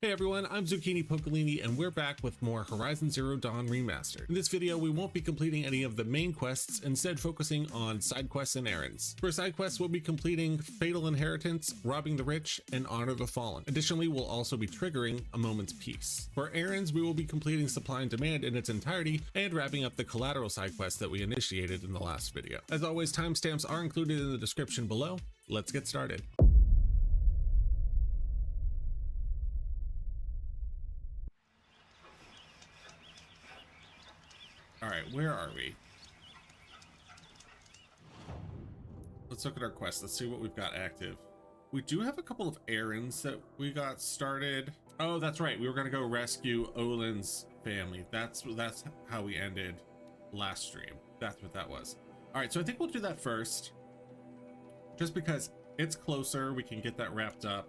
Hey everyone, I'm Zucchini Pocolini and we're back with more Horizon Zero Dawn Remastered. In this video, we won't be completing any of the main quests, instead focusing on side quests and errands. For side quests, we'll be completing Fatal Inheritance, Robbing the Rich, and Honor the Fallen. Additionally, we'll also be triggering A Moment's Peace. For errands, we will be completing Supply and Demand in its entirety and wrapping up the Collateral side quest that we initiated in the last video. As always, timestamps are included in the description below. Let's get started. All right, where are we? Let's look at our quest. Let's see what we've got active. We do have a couple of errands that we got started. Oh, that's right. We were gonna go rescue Olin's family. That's how we ended last stream. That's what that was. All right, so I think we'll do that first, just because it's closer. We can get that wrapped up,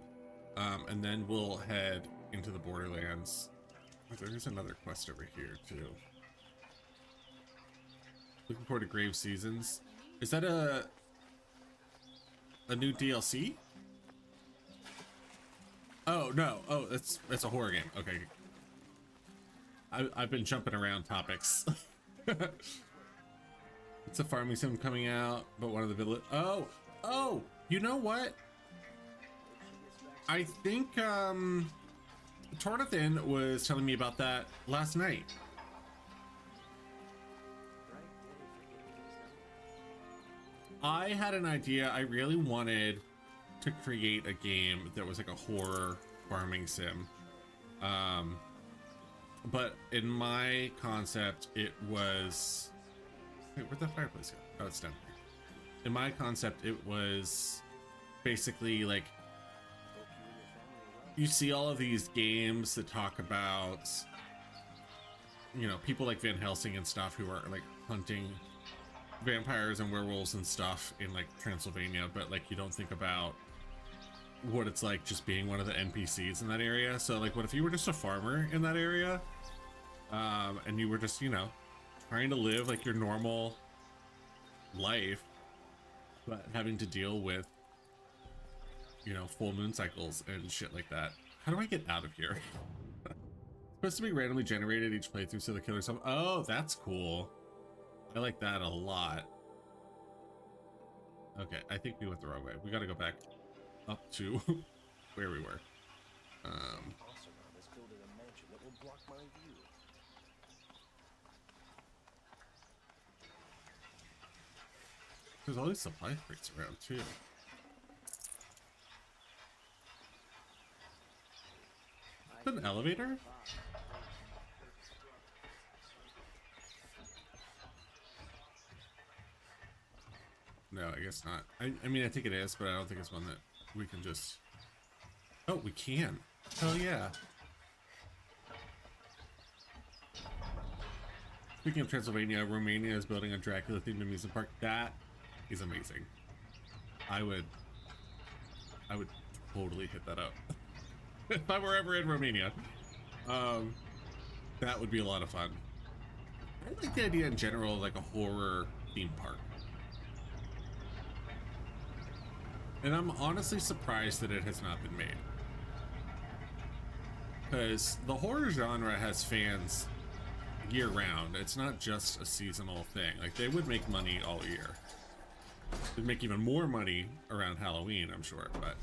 and then we'll head into the Borderlands. There's another quest over here too. Looking forward to Grave Seasons. Is that a new DLC? Oh no! Oh, that's a horror game. Okay. I've been jumping around topics. It's a farming sim coming out, but one of the village. Oh! You know what? I think Tornathan was telling me about that last night. I had an idea. I really wanted to create a game that was like a horror farming sim. But in my concept, it was... Wait, where'd that fireplace go? Oh, it's down here. In my concept, it was basically like... You see all of these games that talk about, you know, people like Van Helsing and stuff who are like hunting vampires and werewolves and stuff in like Transylvania, but like you don't think about what it's like just being one of the NPCs in that area. So like, what if you were just a farmer in that area, and you were just, you know, trying to live like your normal life, but having to deal with, you know, full moon cycles and shit like that. How do I get out of here? Supposed to be randomly generated each playthrough, so the killer's some... Oh, that's cool. I like that a lot. Okay, I think we went the wrong way. We gotta go back up to where we were. There's all these supply crates around too. Is that an elevator? No, I guess not. I mean, I think it is, but I don't think it's one that we can just... Oh, we can. Hell yeah. Speaking of Transylvania, Romania is building a Dracula-themed amusement park. That is amazing. I would totally hit that up. If I were ever in Romania. That would be a lot of fun. I like the idea in general of like a horror theme park. And I'm honestly surprised that it has not been made. Because the horror genre has fans year round. It's not just a seasonal thing. Like, they would make money all year. They'd make even more money around Halloween, I'm sure, but...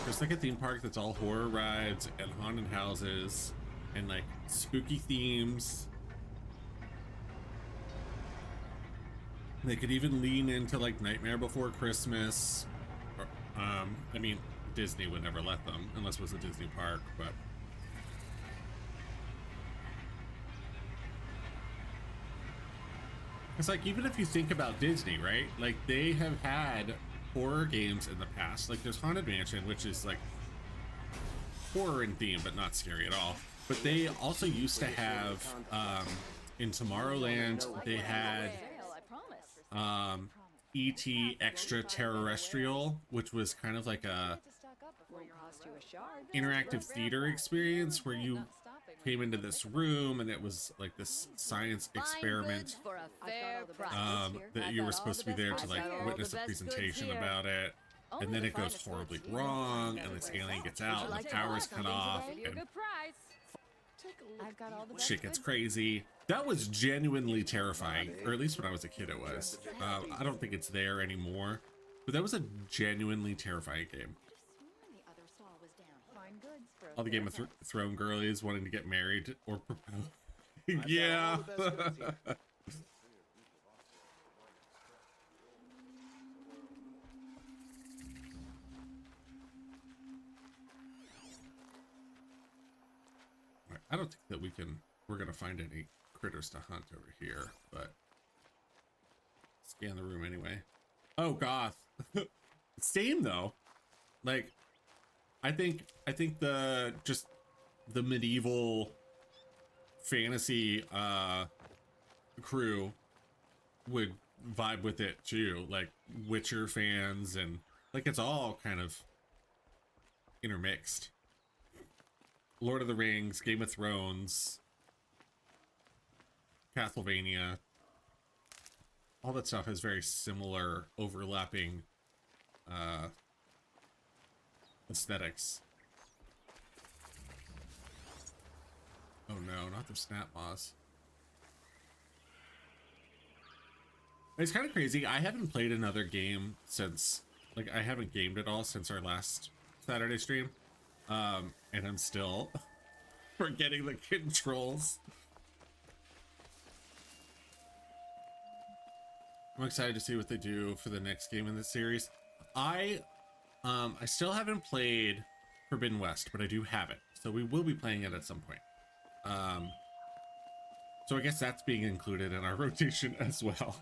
Just like a theme park that's all horror rides and haunted houses and like spooky themes. They could even lean into like Nightmare Before Christmas. Or, I mean, Disney would never let them unless it was a Disney park, but it's like, even if you think about Disney, right? Like, they have had horror games in the past. Like, there's Haunted Mansion, which is like horror in theme, but not scary at all. But they also used to have, in Tomorrowland, they had E.T. Extraterrestrial, which was kind of like a interactive theater experience where you came into this room and it was like this science experiment, that you were supposed to be there to like witness a presentation about it. and then it goes horribly wrong, and this alien gets out, and the power's cut off, and shit gets crazy. That was genuinely terrifying, or at least when I was a kid it was. I don't think it's there anymore, but that was a genuinely terrifying game. All the Game of Thrones girlies wanting to get married or propose. Yeah. I don't think that we're gonna find any critters to hunt over here, but scan the room anyway. Oh, goth. Same though. Like, I think the medieval fantasy crew would vibe with it too, like Witcher fans, and like it's all kind of intermixed. Lord of the Rings, Game of Thrones, Castlevania, all that stuff has very similar overlapping aesthetics. Oh no, not the snap moss. It's kind of crazy. I haven't played another game since, like, I haven't gamed at all since our last Saturday stream. And I'm still forgetting the controls. I'm excited to see what they do for the next game in this series. I still haven't played Forbidden West, but I do have it, so we will be playing it at some point. So I guess that's being included in our rotation as well.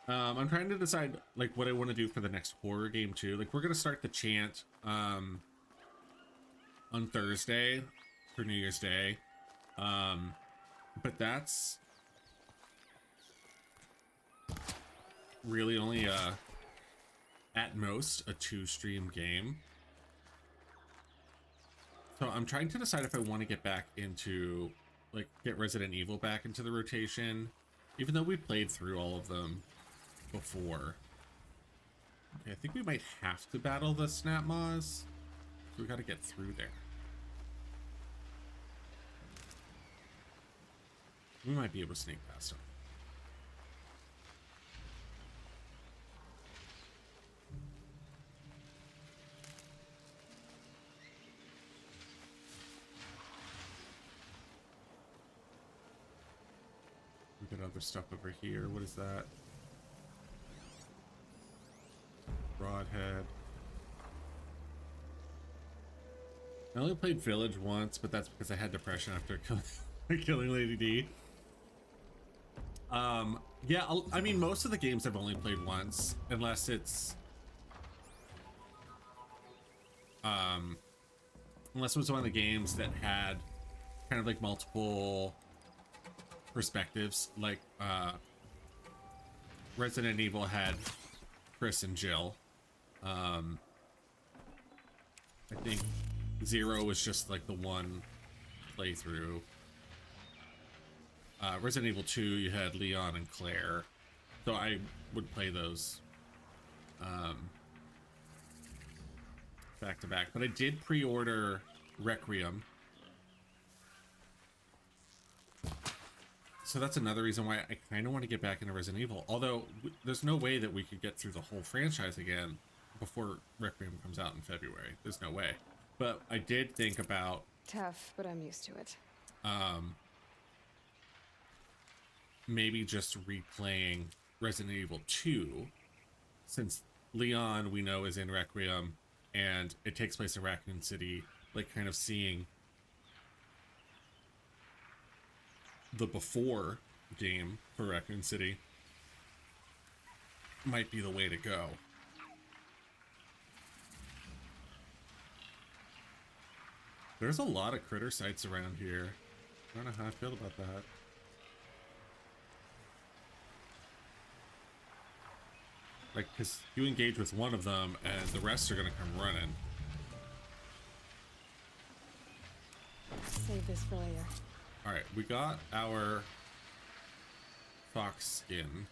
I'm trying to decide like what I want to do for the next horror game too. Like, we're gonna start the chant on Thursday for New Year's Day, but that's really only at most a 2-stream game. So I'm trying to decide if I want to get back into, like, get Resident Evil back into the rotation, even though we played through all of them before. Okay, I think we might have to battle the Snap Maws. We got to get through there. We might be able to sneak past them. We got other stuff over here. What is that? Broadhead. I only played Village once, but that's because I had depression after killing Lady D. Yeah, I mean, most of the games I've only played once, unless it's unless it was one of the games that had kind of like multiple perspectives, like Resident Evil had Chris and Jill. I think Zero was just like the one playthrough. Resident Evil 2, you had Leon and Claire, so I would play those back to back. But I did pre-order Requiem, so that's another reason why I kind of want to get back into Resident Evil. Although there's no way that we could get through the whole franchise again before Requiem comes out in February. There's no way. But I did think about tough, but I'm used to it. Maybe just replaying Resident Evil 2, since Leon, we know, is in Requiem, and it takes place in Raccoon City, like kind of seeing the before game for Raccoon City might be the way to go. There's a lot of critter sites around here. I don't know how I feel about that. Like, because you engage with one of them, and the rest are going to come running. Save this for later. Alright, we got our fox skin.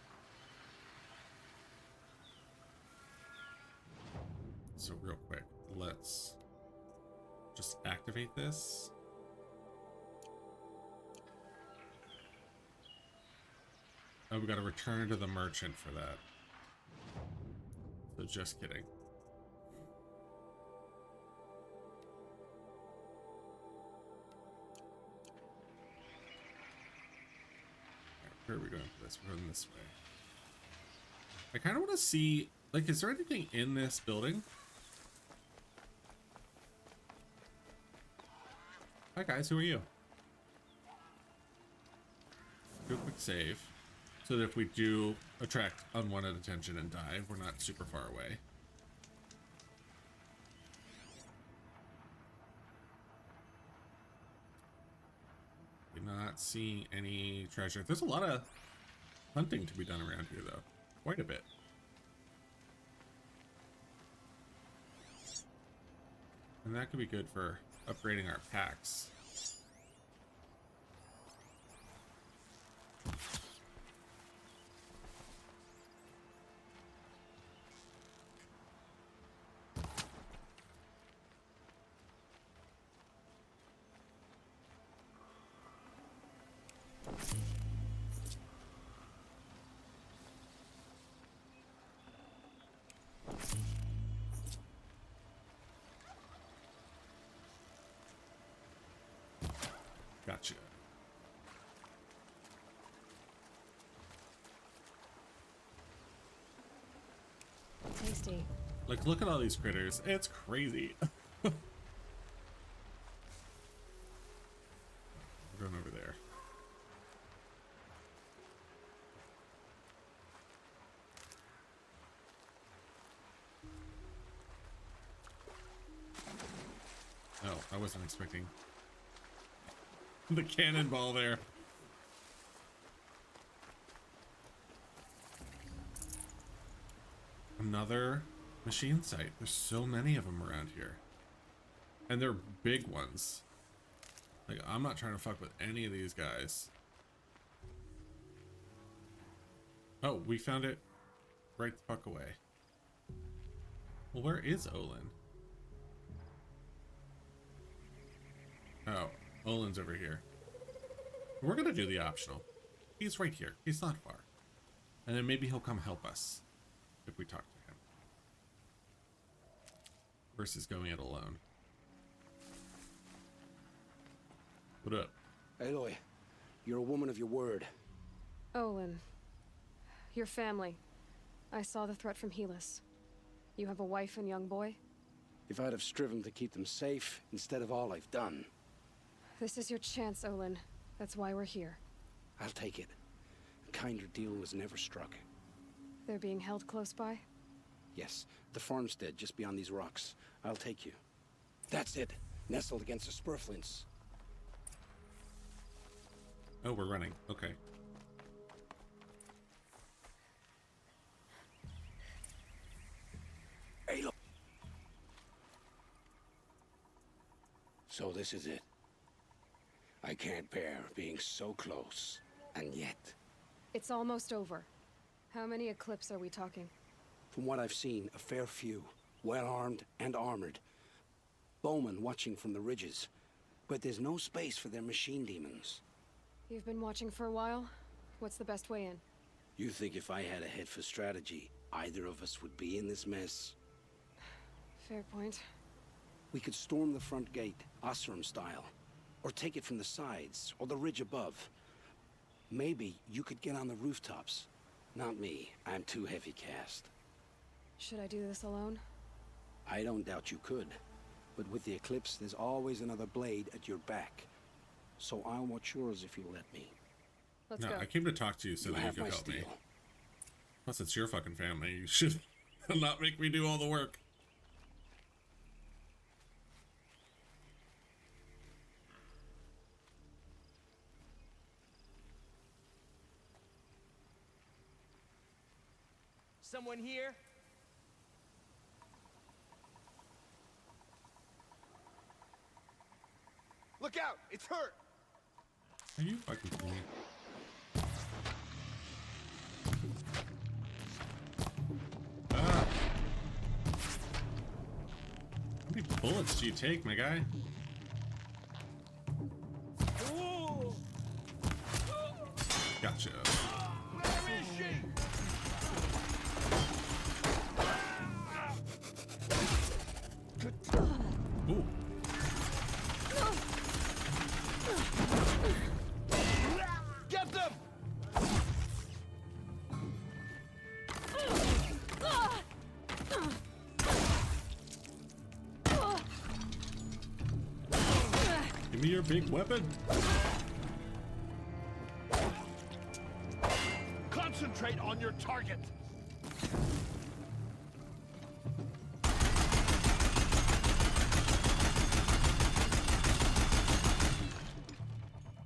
So real quick, let's just activate this. Oh, we got to return to the merchant for that. So just kidding. Where are we going for this? We're going this way. I kind of want to see, like, is there anything in this building? Hi guys, who are you? Do a quick save, so that if we do attract unwanted attention and die, we're not super far away. Not seeing any treasure. There's a lot of hunting to be done around here, though. Quite a bit. And that could be good for upgrading our packs. Gotcha. Tasty. Like, look at all these critters. It's crazy. We're going over there. Oh, I wasn't expecting the cannonball there. Another machine site. There's so many of them around here. And they're big ones. Like, I'm not trying to fuck with any of these guys. Oh, we found it right the fuck away. Well, where is Olin? Oh, Olin's over here. We're gonna do the optional. He's right here. He's not far. And then maybe he'll come help us if we talk to him. Versus going it alone. What up? Aloy, you're a woman of your word. Olin. Your family. I saw the threat from Helis. You have a wife and young boy? If I'd have striven to keep them safe instead of all I've done. This is your chance, Olin. That's why we're here. I'll take it. A kinder deal was never struck. They're being held close by? Yes, the farmstead just beyond these rocks. I'll take you. That's it. Nestled against the spurflints. Oh, we're running. Okay. Aloy. So this is it. I can't bear being so close, and yet. It's almost over. How many Eclipse are we talking? From what I've seen, a fair few. Well-armed and armored. Bowmen watching from the ridges. But there's no space for their machine demons. You've been watching for a while? What's the best way in? You think if I had a head for strategy, either of us would be in this mess? Fair point. We could storm the front gate, Osram style. Or take it from the sides, or the ridge above. Maybe you could get on the rooftops. Not me. I'm too heavy cast. Should I do this alone? I don't doubt you could. But with the Eclipse, there's always another blade at your back. So I'll watch yours if you'll let me. Let's No, go. I came to talk to you so You that you have could my help me. steel. Plus, it's your fucking family. You should not make me do all the work. Someone here? Look out! It's hurt! Are you fucking kidding me? Ah. many bullets do you take, my guy? Gotcha. Ooh. Get them! Give me your big weapon. Concentrate on your target.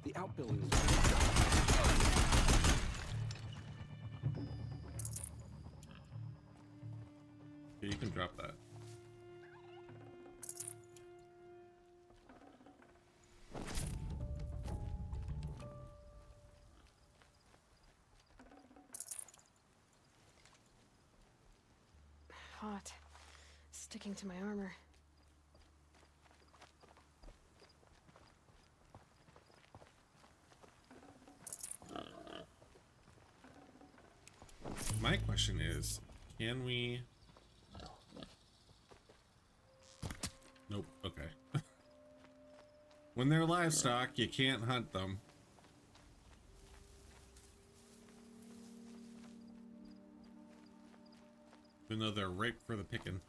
The outbuildings. Yeah, you can drop that. Hot. Sticking to my armor. My question is, can we... Nope, okay. When they're livestock, you can't hunt them. Even though they're ripe for the picking.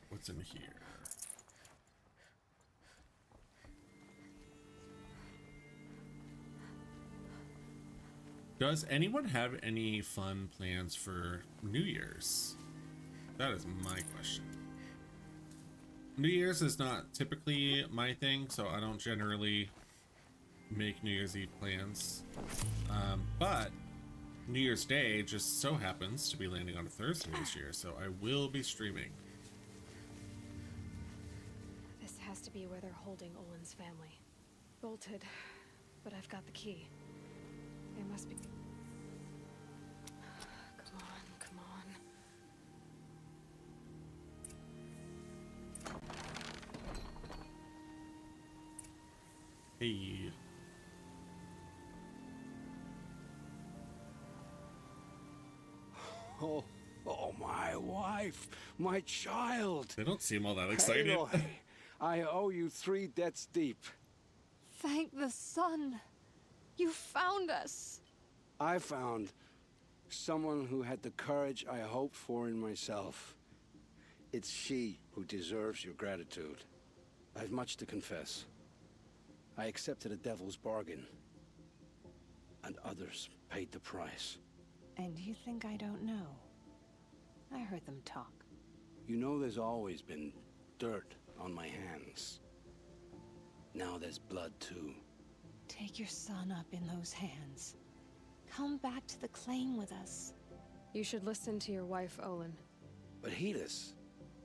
What's in here? Does anyone have any fun plans for New Year's? That is my question. New Year's is not typically my thing, so I don't generally make New Year's Eve plans. But New Year's Day just so happens to be landing on a Thursday this year, so I will be streaming. This has to be where they're holding Olin's family. Bolted, but I've got the key. There must be... Come on, come on. Hey. Oh, oh, my wife, my child. They don't seem all that excited. Aloy, I owe you 3 debts deep. Thank the sun! You found us! I found someone who had the courage I hoped for in myself. It's she who deserves your gratitude. I've much to confess. I accepted a devil's bargain, and others paid the price. And you think I don't know? I heard them talk. You know there's always been dirt on my hands. Now there's blood too. Take your son up in those hands. Come back to the claim with us. You should listen to your wife, Olin. But Hedis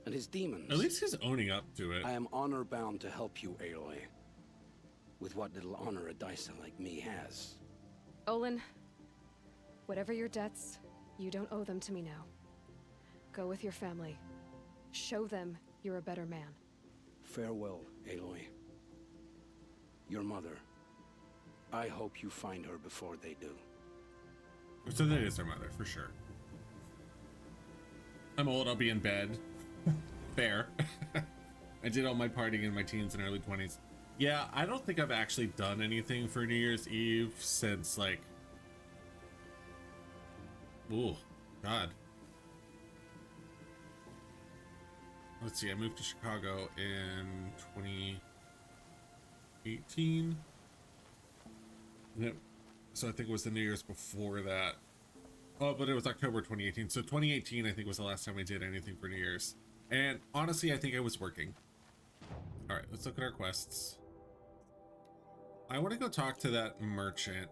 and his demons... At least he's owning up to it. I am honor-bound to help you, Aloy. With what little honor a Dysa like me has. Olin, whatever your debts, you don't owe them to me now. Go with your family. Show them you're a better man. Farewell, Aloy. Your mother. I hope you find her before they do. So that is their mother, for sure. I'm old, I'll be in bed. Fair. I did all my partying in my teens and early 20s. Yeah, I don't think I've actually done anything for New Year's Eve since, like... Ooh, God. Let's see, I moved to Chicago in 2018. Yep. So I think it was the New Year's before that. Oh, but it was October 2018. So 2018, I think, was the last time I did anything for New Year's. And honestly, I think I was working. All right, let's look at our quests. I want to go talk to that merchant.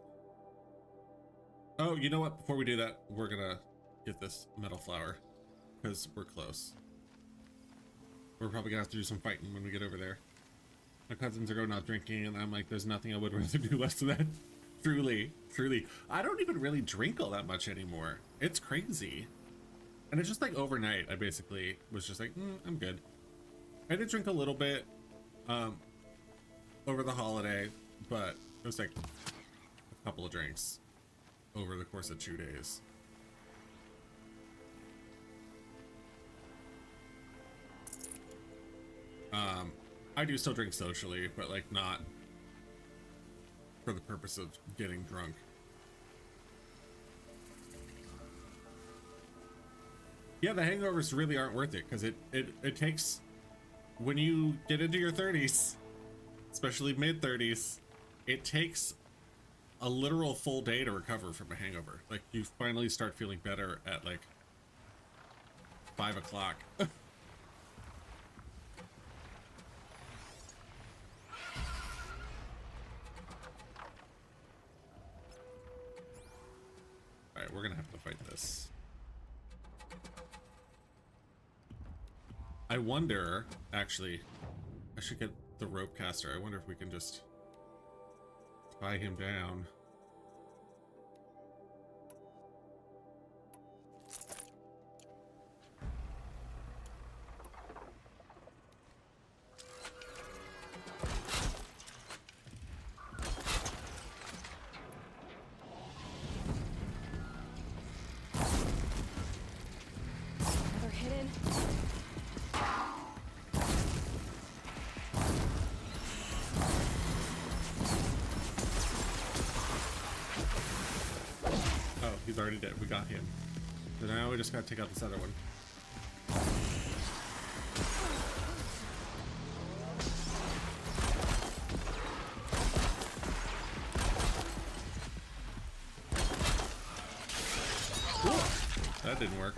Oh, you know what? Before we do that, we're going to get this metal flower because we're close. We're probably going to have to do some fighting when we get over there. My cousins are going out drinking, and I'm like, there's nothing I would rather do less than that. Truly, truly. I don't even really drink all that much anymore. It's crazy. And it's just like overnight, I basically was just like, I'm good. I did drink a little bit over the holiday, but it was like a couple of drinks over the course of 2 days. I do still drink socially, but like not for the purpose of getting drunk. Yeah, the hangovers really aren't worth it, because it takes, when you get into your 30s, especially mid-30s, it takes a literal full day to recover from a hangover. Like, you finally start feeling better at like 5 o'clock. Alright, we're gonna have to fight this. I wonder, actually, I should get the rope caster. I wonder if we can just tie him down. They're hidden. Oh, he's already dead. We got him. So now we just gotta take out this other one. Ooh, that didn't work.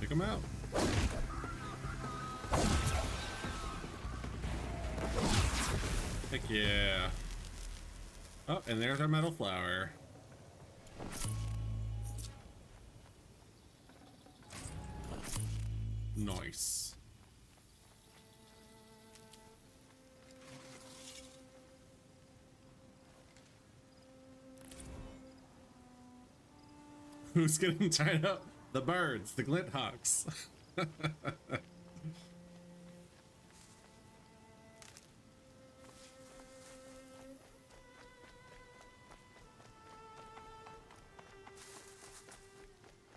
Pick him out. Heck yeah. Oh, and there's our metal flower. Nice. Who's getting tied up? The birds, the glint hawks.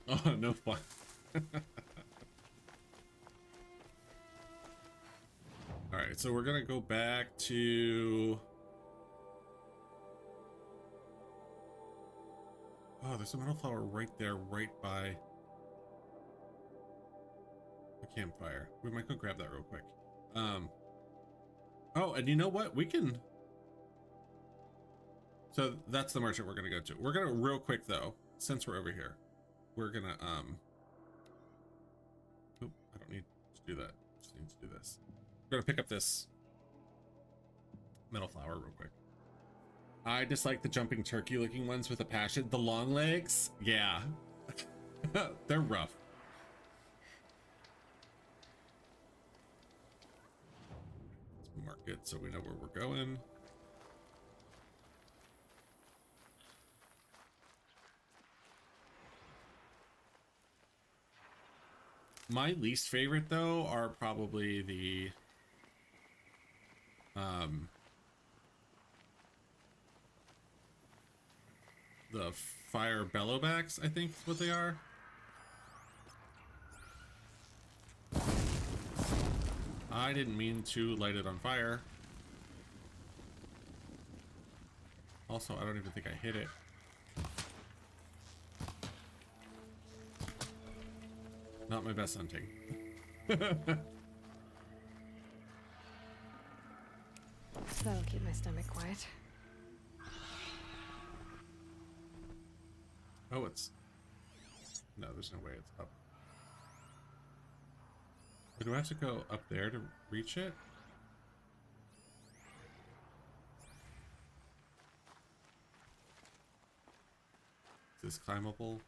Oh, no fun. All right, so we're gonna go back to. Oh, there's a metal flower right there, right by the campfire. We might go grab that real quick. Oh, and you know what? We can. So that's the merchant we're gonna go to. We're gonna real quick though, since we're over here, we're gonna Oop, I don't need to do that. Just need to do this. We're gonna pick up this metal flower real quick. I dislike the jumping turkey looking ones with a passion. The long legs, yeah. They're rough. Let's mark it so we know where we're going. My least favorite though are probably the fire bellowbacks, I think is what they are. I didn't mean to light it on fire. Also, I don't even think I hit it. Not my best hunting. That'll keep my stomach quiet. Oh, it's... No, there's no way it's up. Do I have to go up there to reach it? Is this climbable?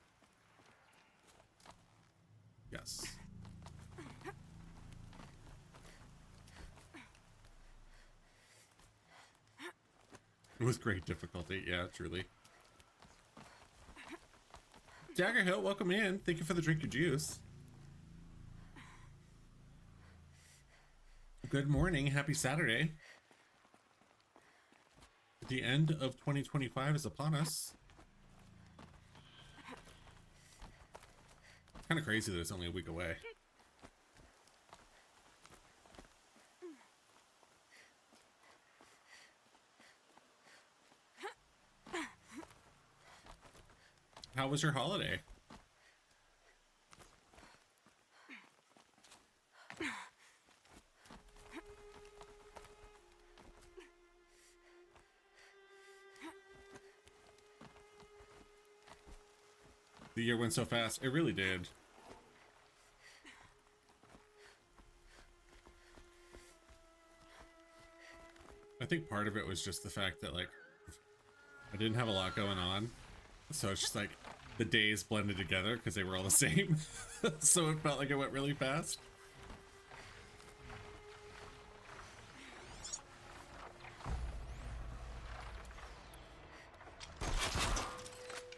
Yes. With great difficulty, yeah, truly. Daggerhill, welcome in. Thank you for the drink of juice. Good morning, happy Saturday. The end of 2025 is upon us. Kind of crazy that it's only a week away. How was your holiday? The year went so fast. It really did. I think part of it was just the fact that, like, I didn't have a lot going on. So it's just like the days blended together because they were all the same. So it felt like it went really fast.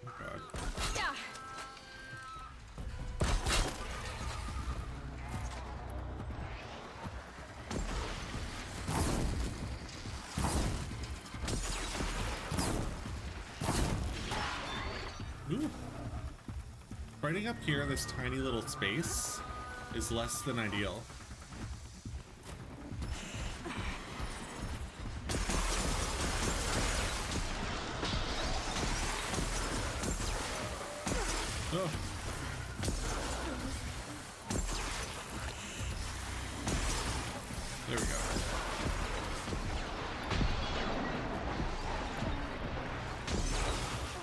Oh God. Ooh. Fighting up here in this tiny little space is less than ideal. Oh. There we go.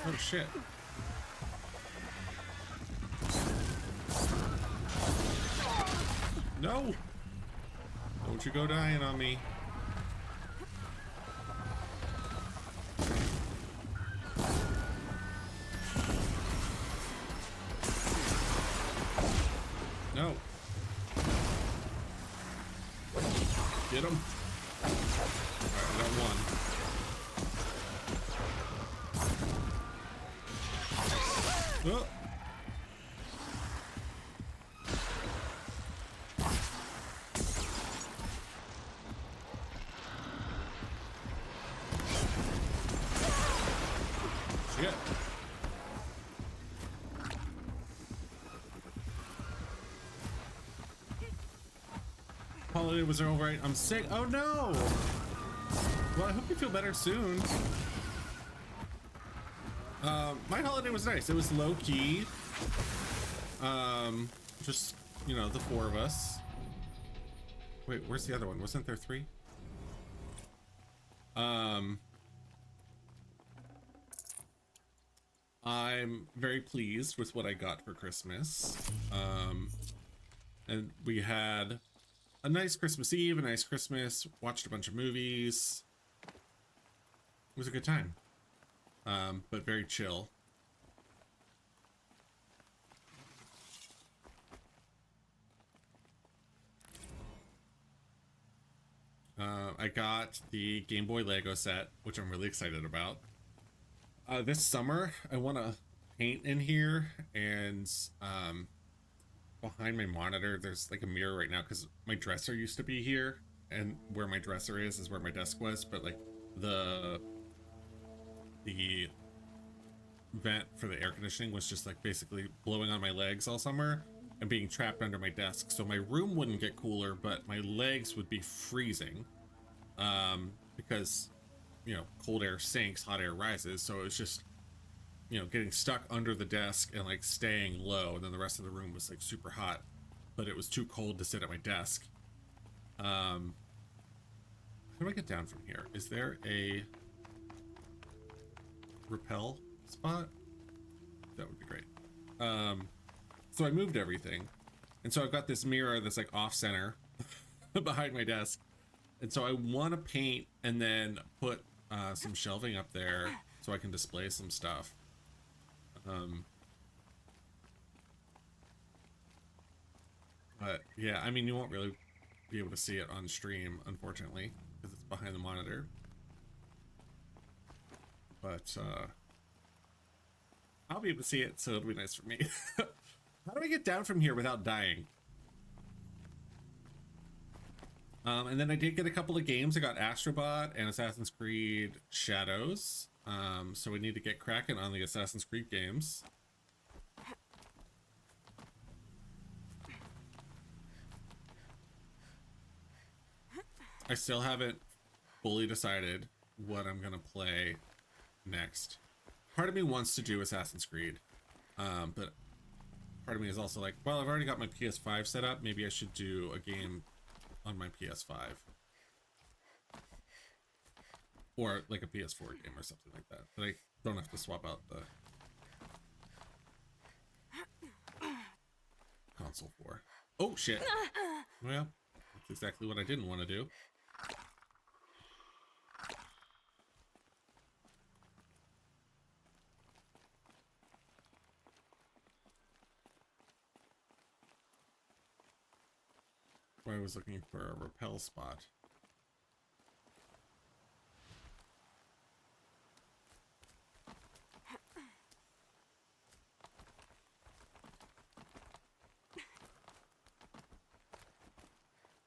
Oh shit. No! Don't you go dying on me. No. Get him. Alright, I got one. Oh! Shit. Holiday was alright. I'm sick. Oh no! Well, I hope you feel better soon. My holiday was nice. It was low key. Just, you know, the four of us. Wait, where's the other one? Wasn't there three? I'm very pleased with what I got for Christmas. And we had a nice Christmas Eve, a nice Christmas, watched a bunch of movies. It was a good time. But very chill. I got the Game Boy Lego set, which I'm really excited about. This summer, I want to paint in here, and behind my monitor, there's like a mirror right now because my dresser used to be here, and where my dresser is where my desk was, but like the vent for the air conditioning was just like basically blowing on my legs all summer and being trapped under my desk. So my room wouldn't get cooler, but my legs would be freezing. Because, you know, cold air sinks, hot air rises. So it was just, you know, getting stuck under the desk and like staying low. And then the rest of the room was like super hot, but it was too cold to sit at my desk. How do I get down from here? Is there a rappel spot? That would be great. So I moved everything. And so I've got this mirror that's like off center behind my desk. And so I want to paint and then put some shelving up there so I can display some stuff. But yeah, I mean, you won't really be able to see it on stream, unfortunately, because it's behind the monitor. But I'll be able to see it, so it'll be nice for me. How do I get down from here without dying? And then I did get a couple of games. I got Astrobot and Assassin's Creed Shadows. So we need to get cracking on the Assassin's Creed games. I still haven't fully decided what I'm gonna play next. Part of me wants to do Assassin's Creed, but part of me is also like, well, I've already got my PS5 set up. Maybe I should do a game on my PS5. Or like a PS4 game or something like that. But I don't have to swap out the console for. Oh, shit. Well, that's exactly what I didn't want to do. I was looking for a rappel spot.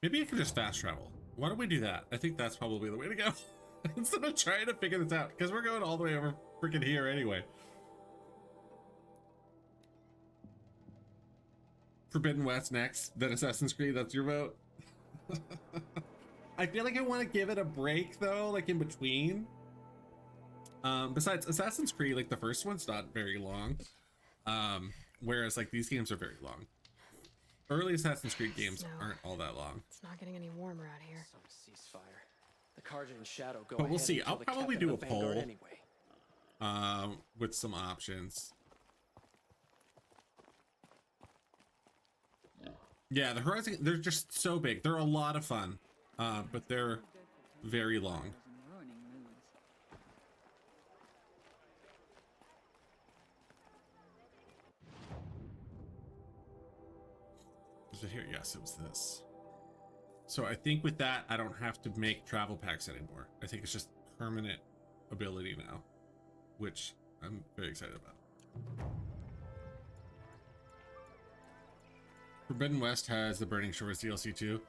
Maybe I could just fast travel. Why don't we do that? I think that's probably the way to go. Instead of trying to figure this out, because we're going all the way over freaking here anyway. Forbidden West next, then Assassin's Creed, that's your vote? I feel like I want to give it a break though, like in between. Besides Assassin's Creed, like the first one's not very long. Whereas like these games are very long. Early Assassin's Creed games aren't all that long. It's not getting any warmer out here. Some ceasefire. The Carja and Shadow go But we'll ahead see. until I'll the probably captain do a of the Vanguard poll. Anyway. With some options. Yeah, the Horizon, they're just so big. They're a lot of fun, but they're very long. Was it here? Yes, it was this. So I think with that, I don't have to make travel packs anymore. I think it's just permanent ability now, which I'm very excited about. Forbidden West has the Burning Shores DLC too.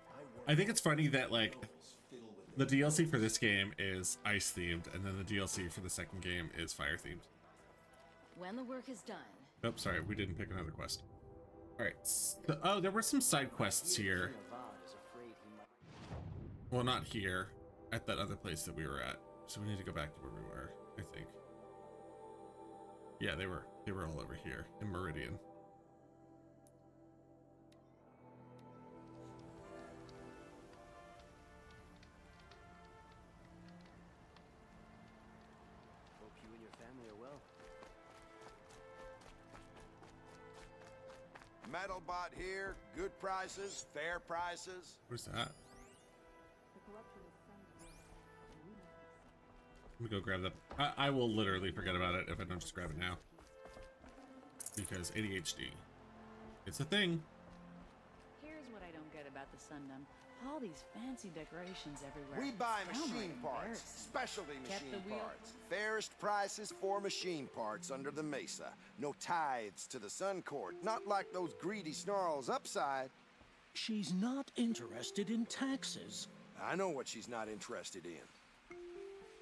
I think it's funny that like the DLC for this game is ice themed, and then the DLC for the second game is fire themed. When the work is done. Oh, sorry, we didn't pick another quest. All right. So, oh, there were some side quests here. Well, not here, at that other place that we were at. So we need to go back to where we were, I think. Yeah, they were all over here in Meridian. Hope you and your family are well. Metalbot here. Good prices, fair prices. Where's that? Let me go grab that. I will literally forget about it if I don't just grab it now. Because ADHD. It's a thing. Here's what I don't get about the Sundom. All these fancy decorations everywhere. We buy Downright machine parts, embarrassing. specialty Kept machine the wheel- parts. Fairest prices for machine parts under the mesa. No tithes to the Sun Court, not like those greedy snarls upside. She's not interested in taxes. I know what she's not interested in.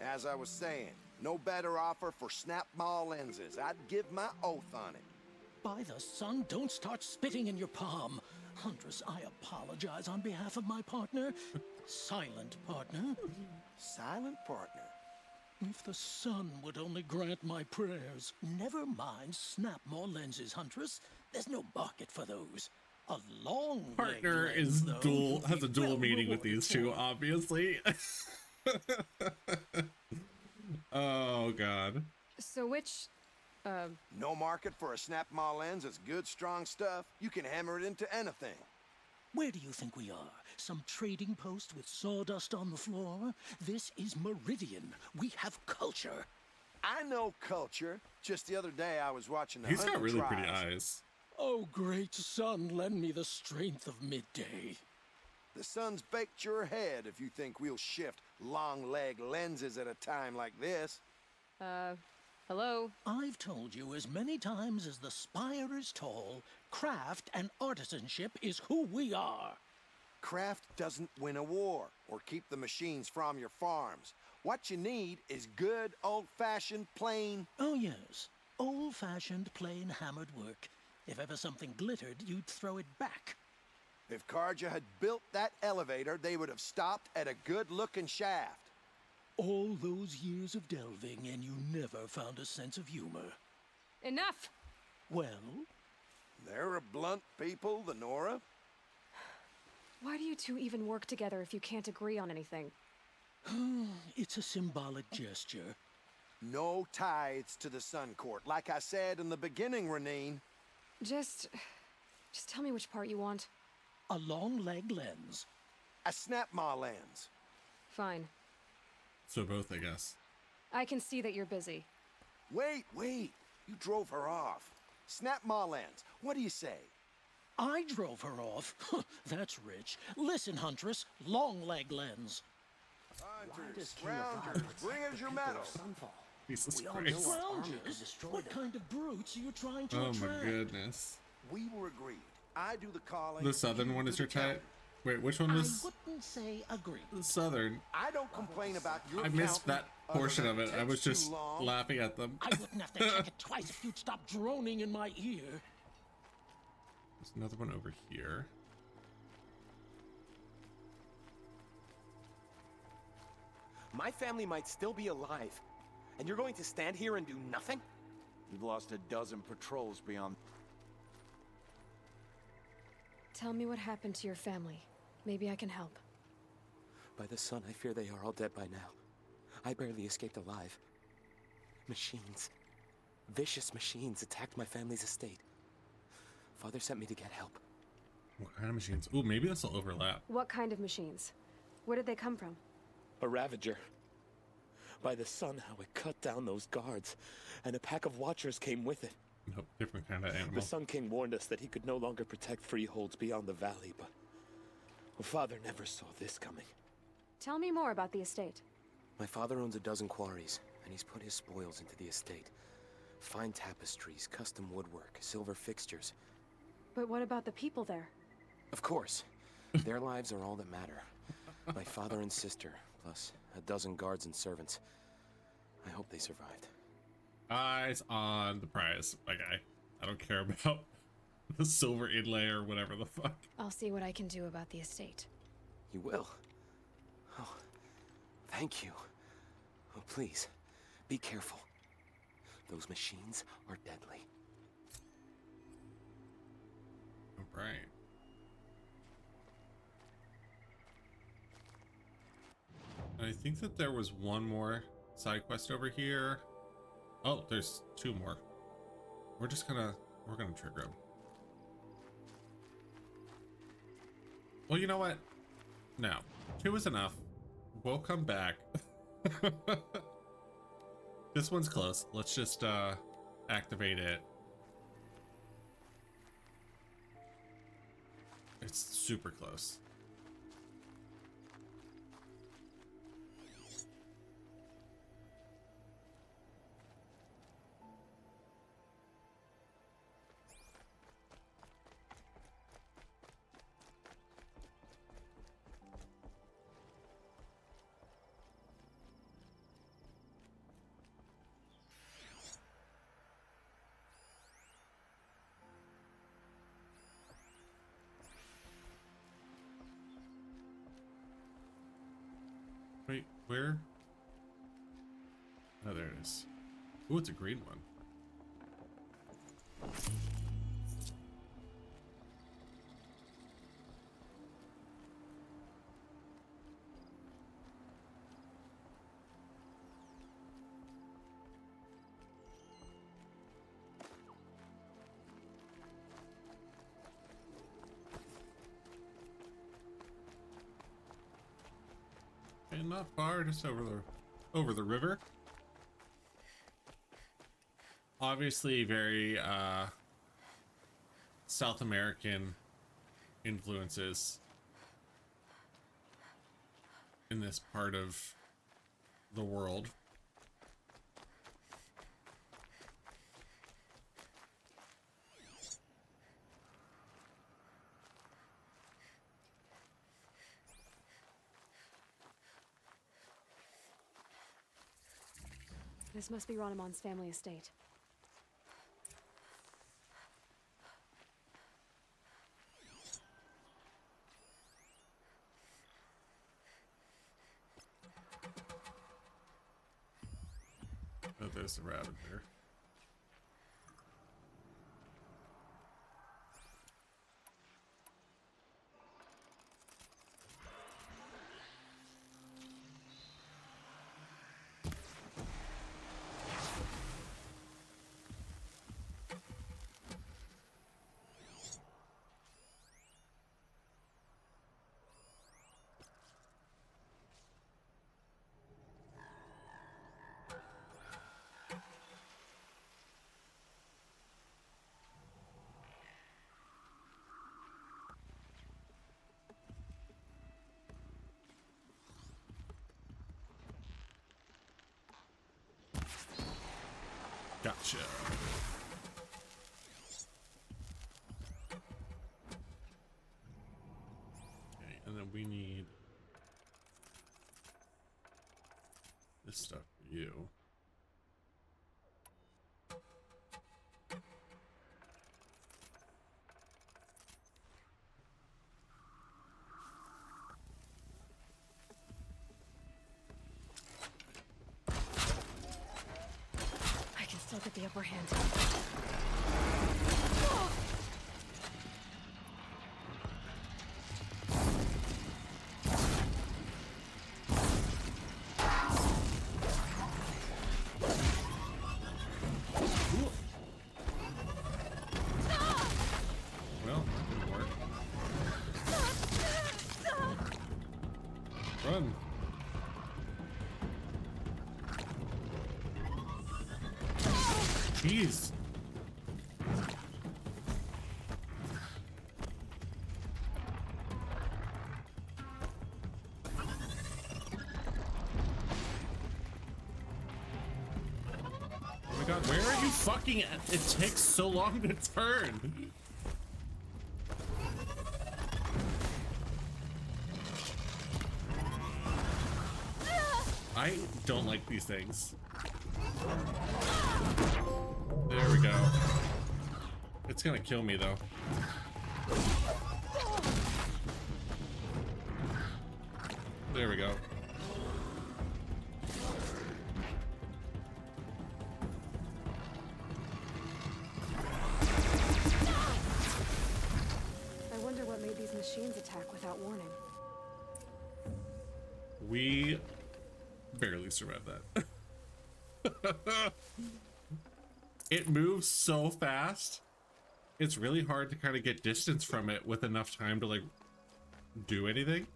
As I was saying, no better offer for snap mall lenses. I'd give my oath on it. By the sun, don't start spitting in your palm. Huntress, I apologize on behalf of my partner. Silent partner. Silent partner. If the sun would only grant my prayers. Never mind snap more lenses, Huntress. There's no market for those. A long Partner leg is lens, though, has a will be dual well meaning with these two, rewarded for. obviously. Oh god. So which, No market for a snap mall lens is good, strong stuff. You can hammer it into anything. Where do you think we are? Some trading post with sawdust on the floor? This is Meridian. We have culture. I know culture. Just the other day I was watching the He's got hunting really pretty trials. eyes. Oh, great sun, lend me the strength of midday. The sun's baked your head if you think we'll shift long leg lenses at a time like this. Hello? I've told you as many times as the spire is tall, craft and artisanship is who we are. Craft doesn't win a war or keep the machines from your farms. What you need is good, old-fashioned, plain... Oh, yes. Old-fashioned, plain hammered work. If ever something glittered, you'd throw it back. If Karja had built that elevator, they would have stopped at a good-looking shaft. All those years of delving, and you never found a sense of humor. Enough! Well? They're a blunt people, the Nora. Why do you two even work together if you can't agree on anything? It's a symbolic gesture. No tithes to the Sun Court. Like I said in the beginning, Renine. Just tell me which part you want. A long leg lens. A snap maw lens. Fine. So both, I guess. I can see that you're busy. Wait. You drove her off. Snap maw lens. What do you say? I drove her off. That's rich. Listen, Huntress, long leg lens. Hunters, rounders, bring us your medal. Jesus We all Christ. know our army could Rounders? destroy What them. kind of brutes are you trying to Oh attract? my goodness. We were agreed. I do the calling. The southern you one do is the your type? counting. Wait, which one I was wouldn't say agree. the southern? I don't complain about your I missed counting, that portion other of than it. I was takes too just long. laughing at them. I wouldn't have to check it twice if you'd stop droning in my ear. There's another one over here. My family might still be alive, and you're going to stand here and do nothing? We've lost a dozen patrols beyond... Tell me what happened to your family. Maybe I can help. By the sun, I fear they are all dead by now. I barely escaped alive. Machines. Vicious machines attacked my family's estate. Father sent me to get help. What kind of machines? Ooh, maybe this will overlap. What kind of machines? Where did they come from? A Ravager. By the sun, how it cut down those guards, and a pack of watchers came with it. Nope, different kind of The animal. Sun King warned us that he could no longer protect freeholds beyond the valley, but Father never saw this coming. Tell me more about the estate. My father owns a dozen quarries, and he's put his spoils into the estate. Fine tapestries, custom woodwork, silver fixtures. But what about the people there? Of course. Their lives are all that matter. My father and sister, plus a dozen guards and servants. I hope they survived. Eyes on the prize, my guy. I don't care about the silver inlay or whatever the fuck. I'll see what I can do about the estate. You will? Oh, thank you. Oh, please, be careful. Those machines are deadly. All right. I think that there was one more side quest over here. Oh, there's two more. We're gonna trigger them. Well, you know what? No, 2 is enough. We'll come back. This one's close. Let's just activate it. It's super close. Wait, where? Oh, there it is. Ooh, it's a green one. And not far, just over the river. obviously very South American influences in this part of the world. This must be Ronimon's family estate. Oh, there's the rabbit there. Gotcha. Okay, and then we need this stuff for you. I can still get the upper hand. Well, that didn't work. Run. Jeez. Oh my god, where are you fucking at? It takes so long to turn. I don't like these things. There we go. It's gonna kill me though. There we go. I wonder what made these machines attack without warning. We barely survived that. It moves so fast. It's really hard to kind of get distance from it with enough time to like do anything.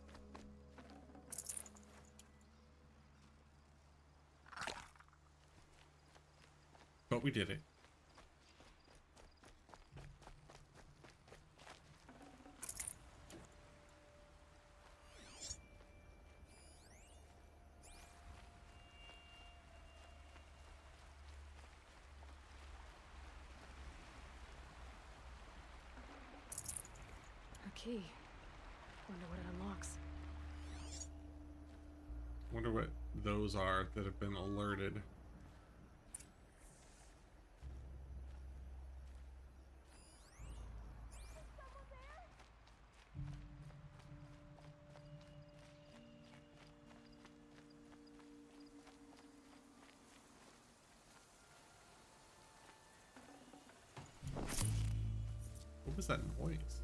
But we did it. Key. Wonder what it unlocks. Wonder what those are that have been alerted. What was that noise?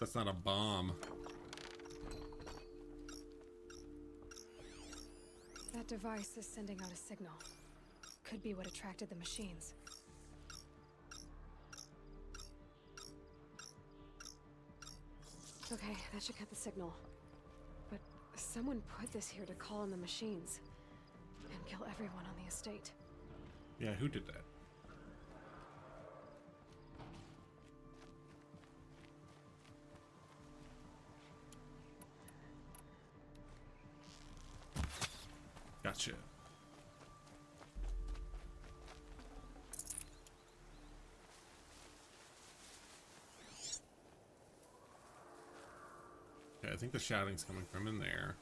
that's not a bomb. That device is sending out a signal. Could be what attracted the machines. Okay, that should cut the signal. But someone put this here to call in the machines and kill everyone on the estate. Yeah, who did that? Gotcha. Okay, I think the shouting's coming from in there.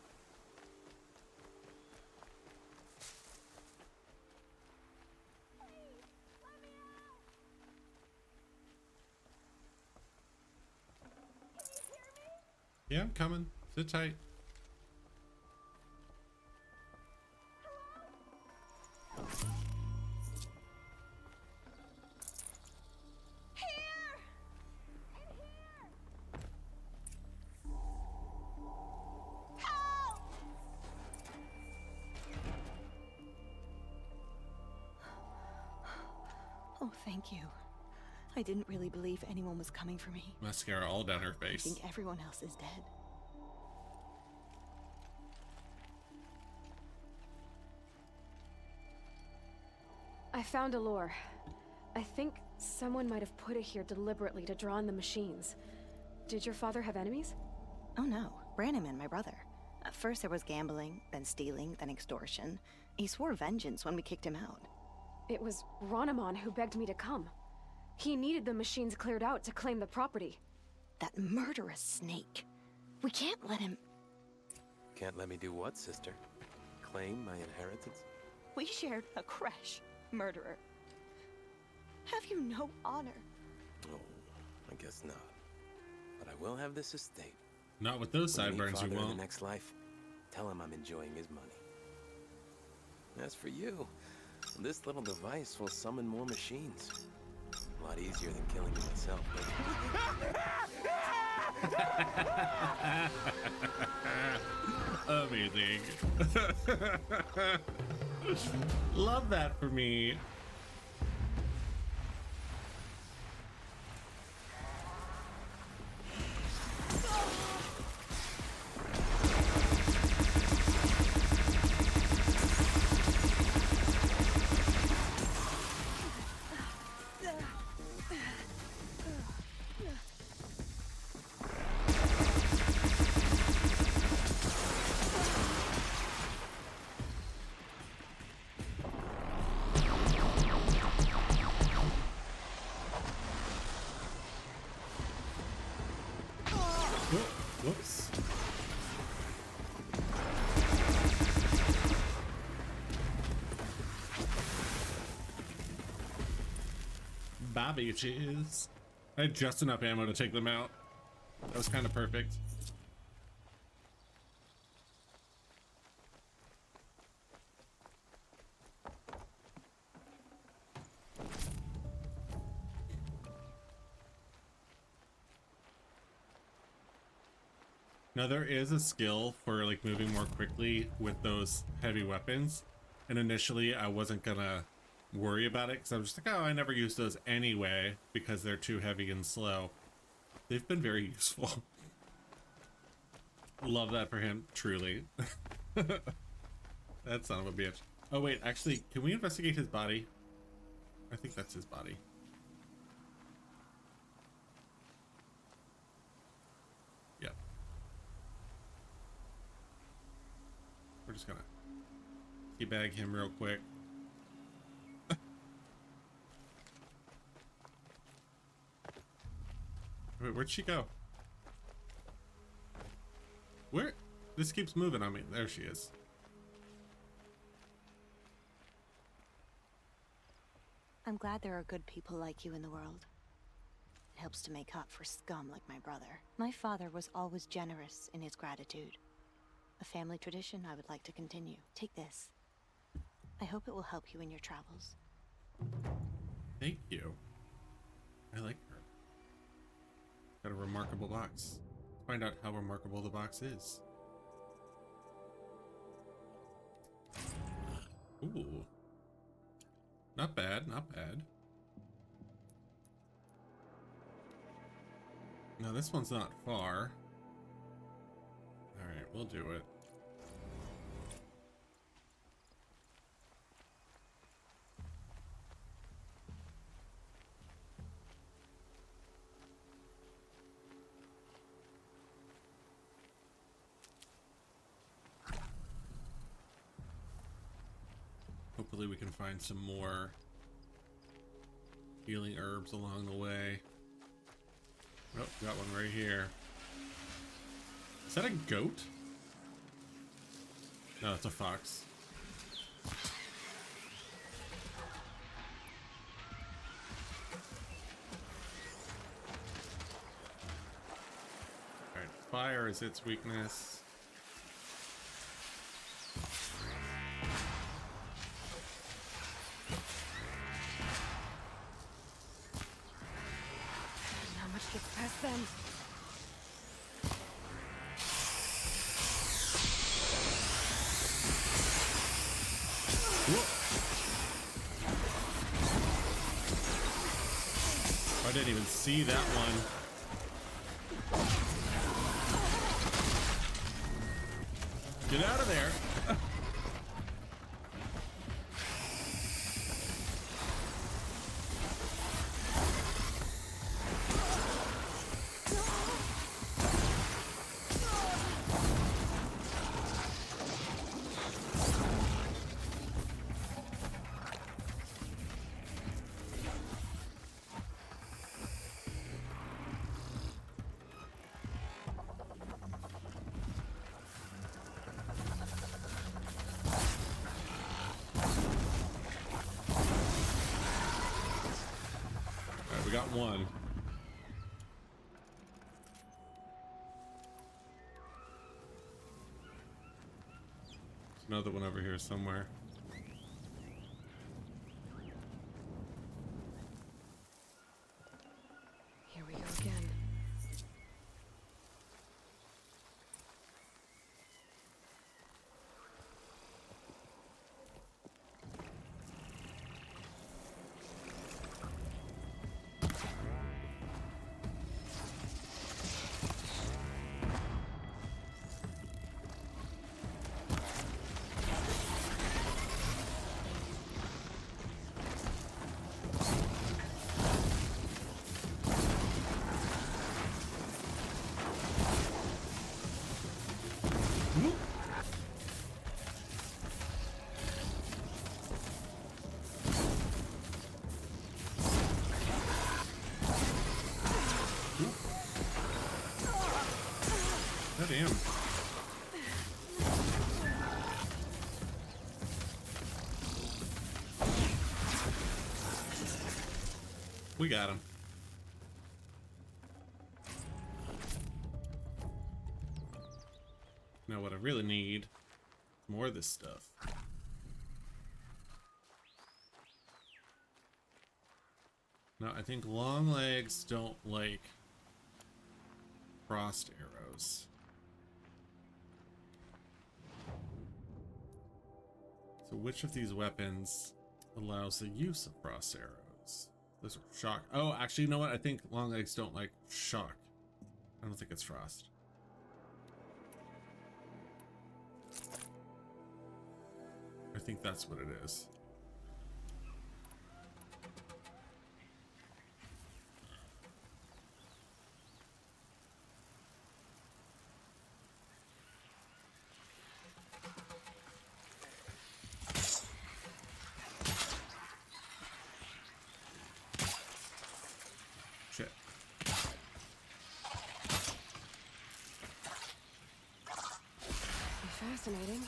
Yeah, I'm coming. Sit tight. Oh, thank you. I didn't really believe anyone was coming for me. Mascara all down her I face. think everyone else is dead. I found a lure. I think someone might have put it here deliberately to draw in the machines. Did your father have enemies? Oh no, Branham and my brother. At first there was gambling, then stealing, then extortion. He swore vengeance when we kicked him out. It was Ronamon who begged me to come. He needed the machines cleared out to claim the property. That murderous snake. We can't let him... Can't let me do what, sister? Claim my inheritance? We shared a creche, murderer. Have you no honor? Oh, I guess not. But I will have this estate. Not with those When I meet sideburns, you Father in won't. the next life, tell him I'm enjoying his money. As for you, this little device will summon more machines. A lot easier than killing you myself, but... Amazing. Love that for me. Whoops. Bye, bitches. I had just enough ammo to take them out. That was kind of perfect. Now there is a skill for like moving more quickly with those heavy weapons, and initially I wasn't gonna worry about it because I was just like, oh, I never use those anyway because they're too heavy and slow. They've been very useful. Love that for him, truly. That son of a bitch. Oh wait, actually, can we investigate his body? I think that's his body. Yep. We're just gonna teabag him real quick. Wait, where'd she go? Where? This keeps moving on me. There she is. I'm glad there are good people like you in the world. It helps to make up for scum like my brother. My father was always generous in his gratitude. A family tradition I would like to continue. Take this. I hope it will help you in your travels. Thank you. I like her. Got a remarkable box. Find out how remarkable the box is. Ooh. Not bad, not bad. Now this one's not far. Alright, we'll do it. Hopefully we can find some more healing herbs along the way. Oh, got one right here. Is that a goat? No, it's a fox. Alright, fire is its weakness. Gets past them. I didn't even see that one. Get out of there. We got one. There's another one over here somewhere. Here we go again. Damn. We got him. Now what I really need, more of this stuff. Now I think long legs don't like frost arrows. So which of these weapons allows the use of frost arrows? Those are shock. Oh, actually, you know what? I think long legs don't like shock. I don't think it's frost. I think that's what it is. Shit. Fascinating.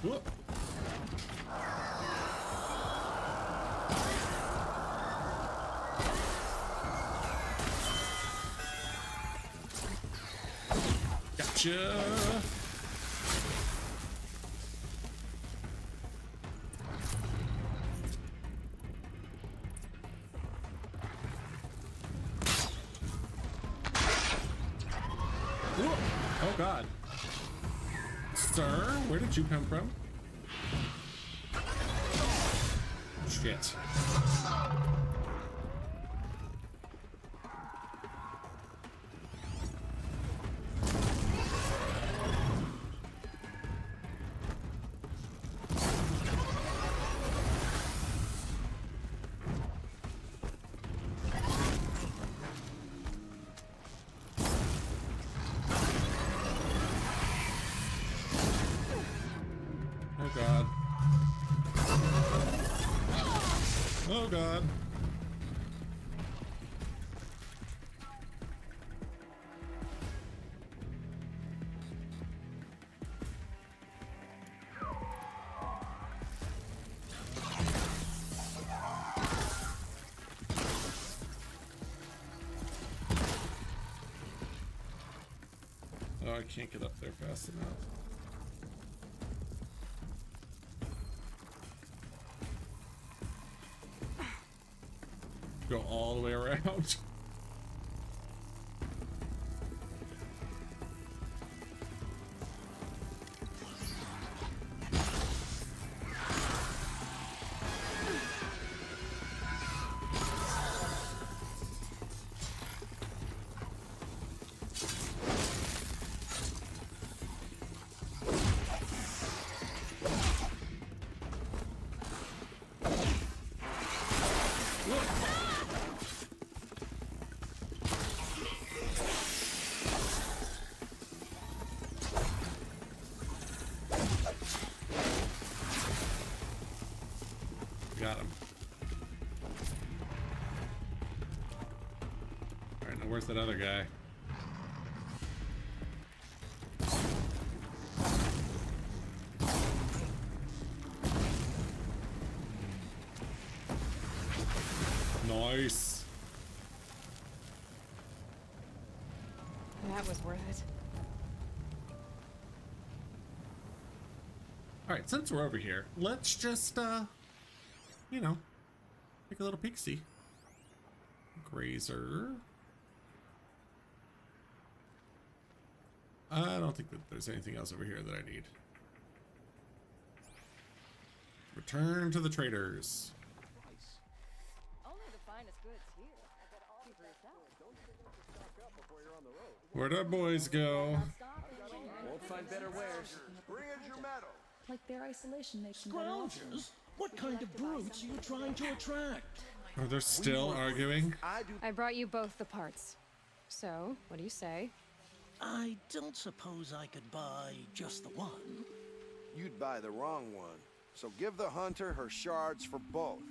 Whoop. Gotcha. Gotcha. Oh God. Sir, where did you come from? Shit. Oh God. Oh God. Oh, I can't get up there fast enough. Go all the way around. Got him. Alright, now where's that other guy? Nice. That was worth it. Alright, since we're over here, let's just, you know, take a little peek-see. Grazer. I don't think that there's anything else over here that I need. Return to the traders. Only the finest goods here. I bet all Where'd our boys go? Won't find better wares. Bring us your metal. Like their isolation makes them better options. Scroungers? What kind of brutes are you trying to attract? Are they still arguing? I brought you both the parts. So, what do you say? I don't suppose I could buy just the one. You'd buy the wrong one. So give the hunter her shards for both.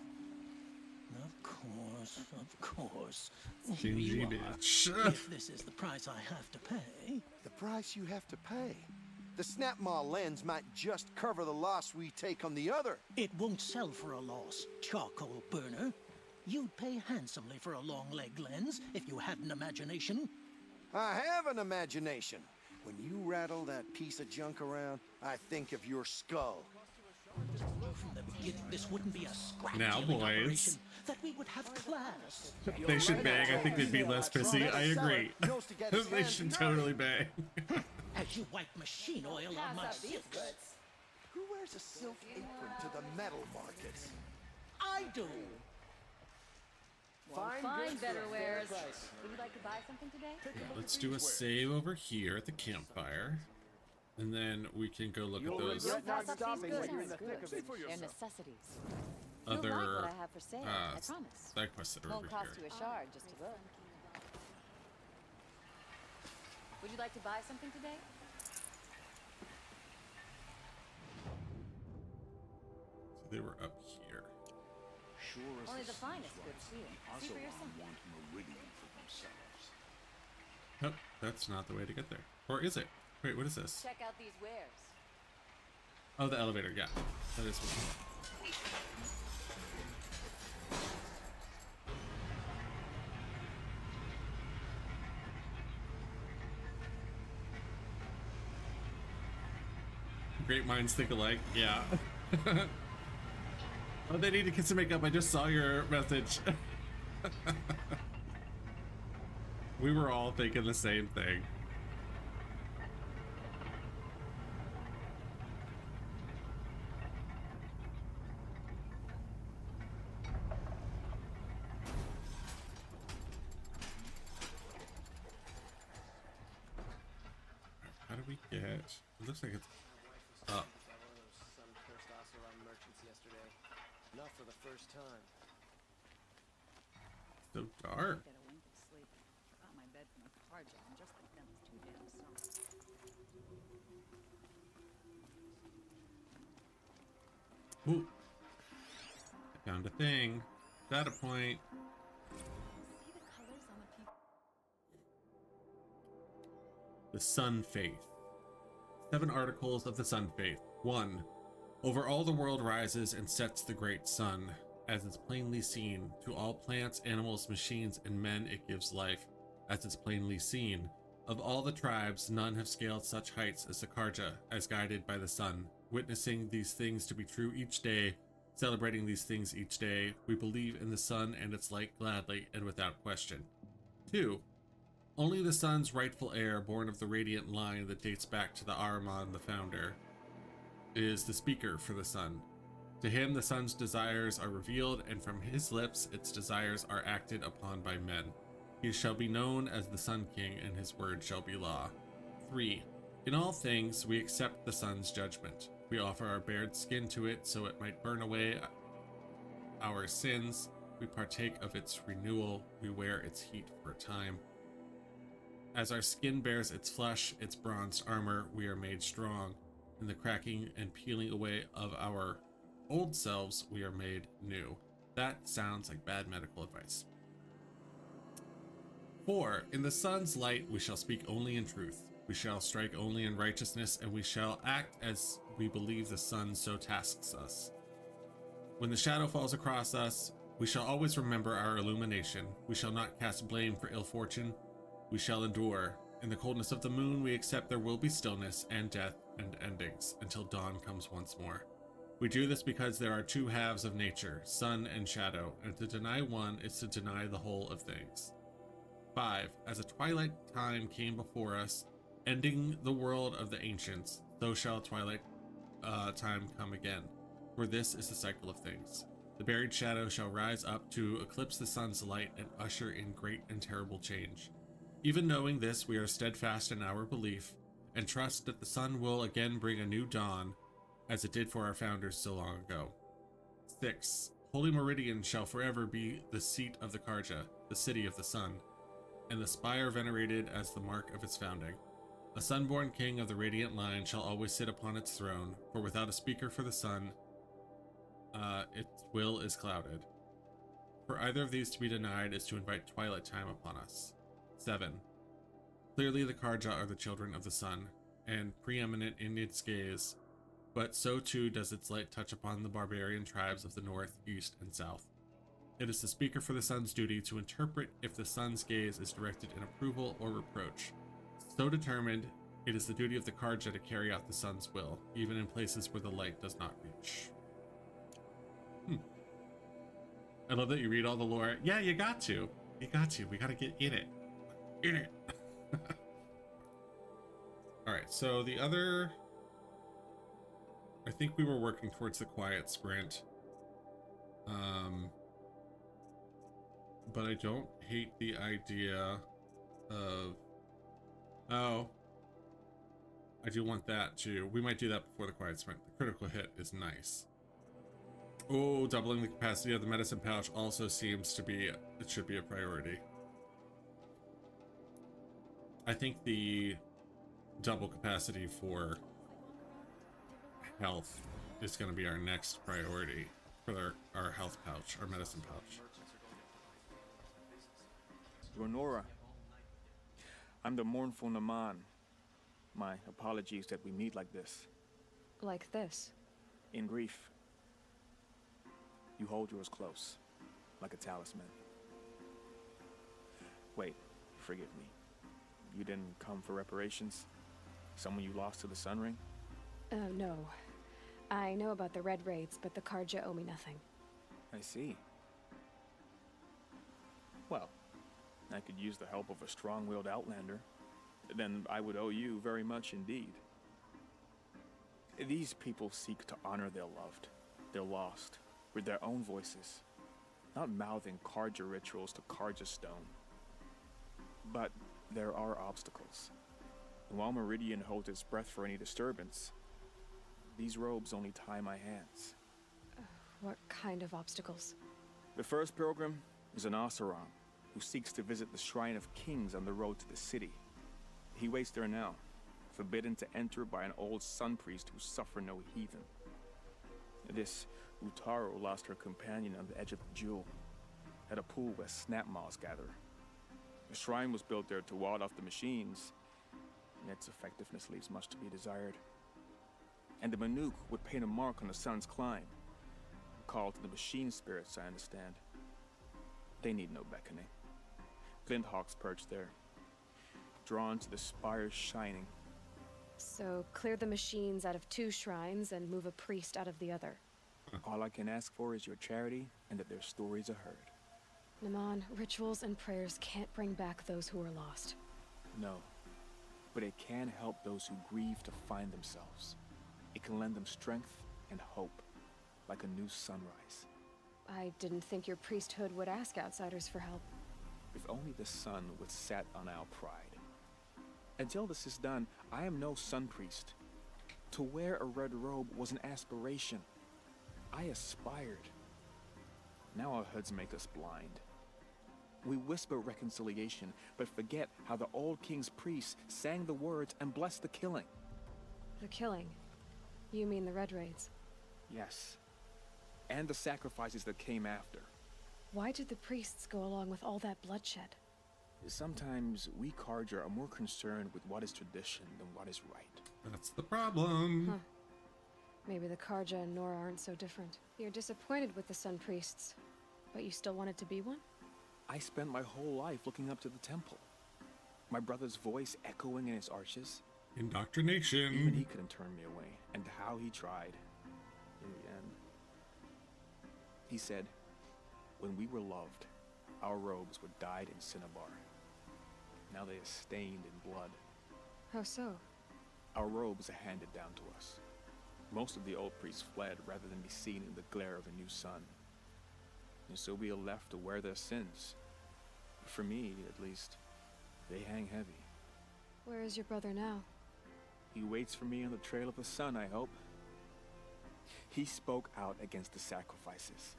Of course, of course. Stingy You are. bitch. If this is the price I have to pay. The price you have to pay. The Snapmaw lens might just cover the loss we take on the other. It won't sell for a loss, charcoal burner. You'd pay handsomely for a long leg lens if you had an imagination. I have an imagination. When you rattle that piece of junk around, I think of your skull. From the beginning, this wouldn't be a scrap Now, dealing boys. operation. That we would have class. They should bang. I think they'd be less pissy. I agree. They should totally bang. As you wipe machine oil on my silks. Who wears a silk apron to the metal markets? I do. Find better wares. Would you like to buy something today? Yeah, let's do a save over here at the campfire. And then we can go look at those Don't pass up these goods. They're necessities. You'll other like what I have for sale, I promise. side quests that are over Won't cost here. you a shard just to look. Would you like to buy something today? So they were up here. Only the finest goods here. See for yourself. Nope, that's not the way to get there. Or is it? Wait, what is this? Check out these wares. Oh, the elevator. Yeah, that is one. Great minds think alike. Yeah. Oh, they need to kiss and make up. I just saw your message. We were all thinking the same thing. How do we get? It looks like it's up. Not for the first time. So dark. Get a wink of sleep. Got my bed from a car jam just like them. It's too damn soft. Ooh. I found a thing. Datapoint. See the colors on the people. The Sun Faith. 7 articles of the Sun Faith. 1. Over all the world rises and sets the great sun. As is plainly seen, to all plants, animals, machines, and men it gives life, as is plainly seen. Of all the tribes, none have scaled such heights as the Karja, as guided by the sun. Witnessing these things to be true each day, celebrating these things each day, we believe in the sun and its light gladly and without question. 2. Only the sun's rightful heir, born of the radiant line that dates back to the Ahriman, the founder, is the speaker for the sun. To him the sun's desires are revealed, and from his lips its desires are acted upon by men. He shall be known as the Sun King, and his word shall be law. 3. In all things we accept the sun's judgment. We offer our bared skin to it so it might burn away our sins. We partake of its renewal. We wear its heat for a time. As our skin bears its flesh, its bronzed armor, we are made strong. In the cracking and peeling away of our old selves, we are made new. That sounds like bad medical advice. 4. In the sun's light we shall speak only in truth. We shall strike only in righteousness, and we shall act as we believe the sun so tasks us. When the shadow falls across us, we shall always remember our illumination. We shall not cast blame for ill fortune. We shall endure. In the coldness of the moon we accept there will be stillness and death and endings until dawn comes once more. We do this because there are 2 halves of nature, sun and shadow, and to deny one is to deny the whole of things. 5. As a twilight time came before us, ending the world of the ancients, so shall twilight time come again, for this is the cycle of things. The buried shadow shall rise up to eclipse the sun's light and usher in great and terrible change. Even knowing this, we are steadfast in our belief and trust that the sun will again bring a new dawn, as it did for our founders so long ago. 6. Holy Meridian shall forever be the seat of the Karja, the city of the sun, and the spire venerated as the mark of its founding. A sun-born king of the radiant line shall always sit upon its throne, for without a speaker for the sun, its will is clouded. For either of these to be denied is to invite twilight time upon us. 7. Clearly the Karja are the children of the sun, and preeminent in its gaze, but so too does its light touch upon the barbarian tribes of the north, east, and south. It is the speaker for the sun's duty to interpret if the sun's gaze is directed in approval or reproach. So determined, it is the duty of the Karja to carry out the sun's will, even in places where the light does not reach. I love that you read all the lore. Yeah, you got to. You got to. We got to get in it. In it. Alright, so the other... I think we were working towards the quiet sprint. But I don't hate the idea of... Oh. I do want that too. We might do that before the quiet sprint. The critical hit is nice. Oh, doubling the capacity of the medicine pouch also seems to be... It should be a priority. I think the double capacity for health is going to be our next priority for our health pouch, our medicine pouch. Renora, I'm the mournful Naman. My apologies that we meet like this. Like this? In grief. You hold yours close, like a talisman. Wait, forgive me. You didn't come for reparations? Someone you lost to the Sun Ring? No. I know about the Red Raids, but the Karja owe me nothing. I see. Well, I could use the help of a strong-willed outlander. Then I would owe you very much indeed. These people seek to honor their loved, their lost, with their own voices, not mouthing Karja rituals to Karja stone. But there are obstacles. And while Meridian holds its breath for any disturbance, these robes only tie my hands. What kind of obstacles? The first pilgrim is an Oseram who seeks to visit the Shrine of Kings on the road to the city. He waits there now, forbidden to enter by an old sun priest who suffer no heathen. This Utaro lost her companion on the edge of the jewel, at a pool where snap moths gather. The shrine was built there to ward off the machines, and its effectiveness leaves much to be desired. And the Manuk would paint a mark on the sun's climb, a call to the machine spirits, I understand. They need no beckoning. Glinthawks perch there, drawn to the spires shining. So, clear the machines out of 2 shrines and move a priest out of the other. All I can ask for is your charity and that their stories are heard. Naman, rituals and prayers can't bring back those who are lost. No, but it can help those who grieve to find themselves. It can lend them strength and hope, like a new sunrise. I didn't think your priesthood would ask outsiders for help. If only the sun would set on our pride. Until this is done, I am no sun priest. To wear a red robe was an aspiration. I aspired. Now our hoods make us blind. We whisper reconciliation, but forget how the old king's priests sang the words and blessed the killing. The killing? You mean the Red Raids? Yes. And the sacrifices that came after. Why did the priests go along with all that bloodshed? Sometimes we Karja are more concerned with what is tradition than what is right. That's the problem. Huh. Maybe the Karja and Nora aren't so different. You're disappointed with the Sun Priests, but you still wanted to be one? I spent my whole life looking up to the temple. My brother's voice echoing in its arches. Indoctrination. Even he couldn't turn me away, and how he tried. In the end, he said, when we were loved, our robes were dyed in cinnabar. Now they are stained in blood. How so? Our robes are handed down to us. Most of the old priests fled rather than be seen in the glare of a new sun. And so we are left to wear their sins. For me, at least, they hang heavy. Where is your brother now? He waits for me on the trail of the sun, I hope. He spoke out against the sacrifices.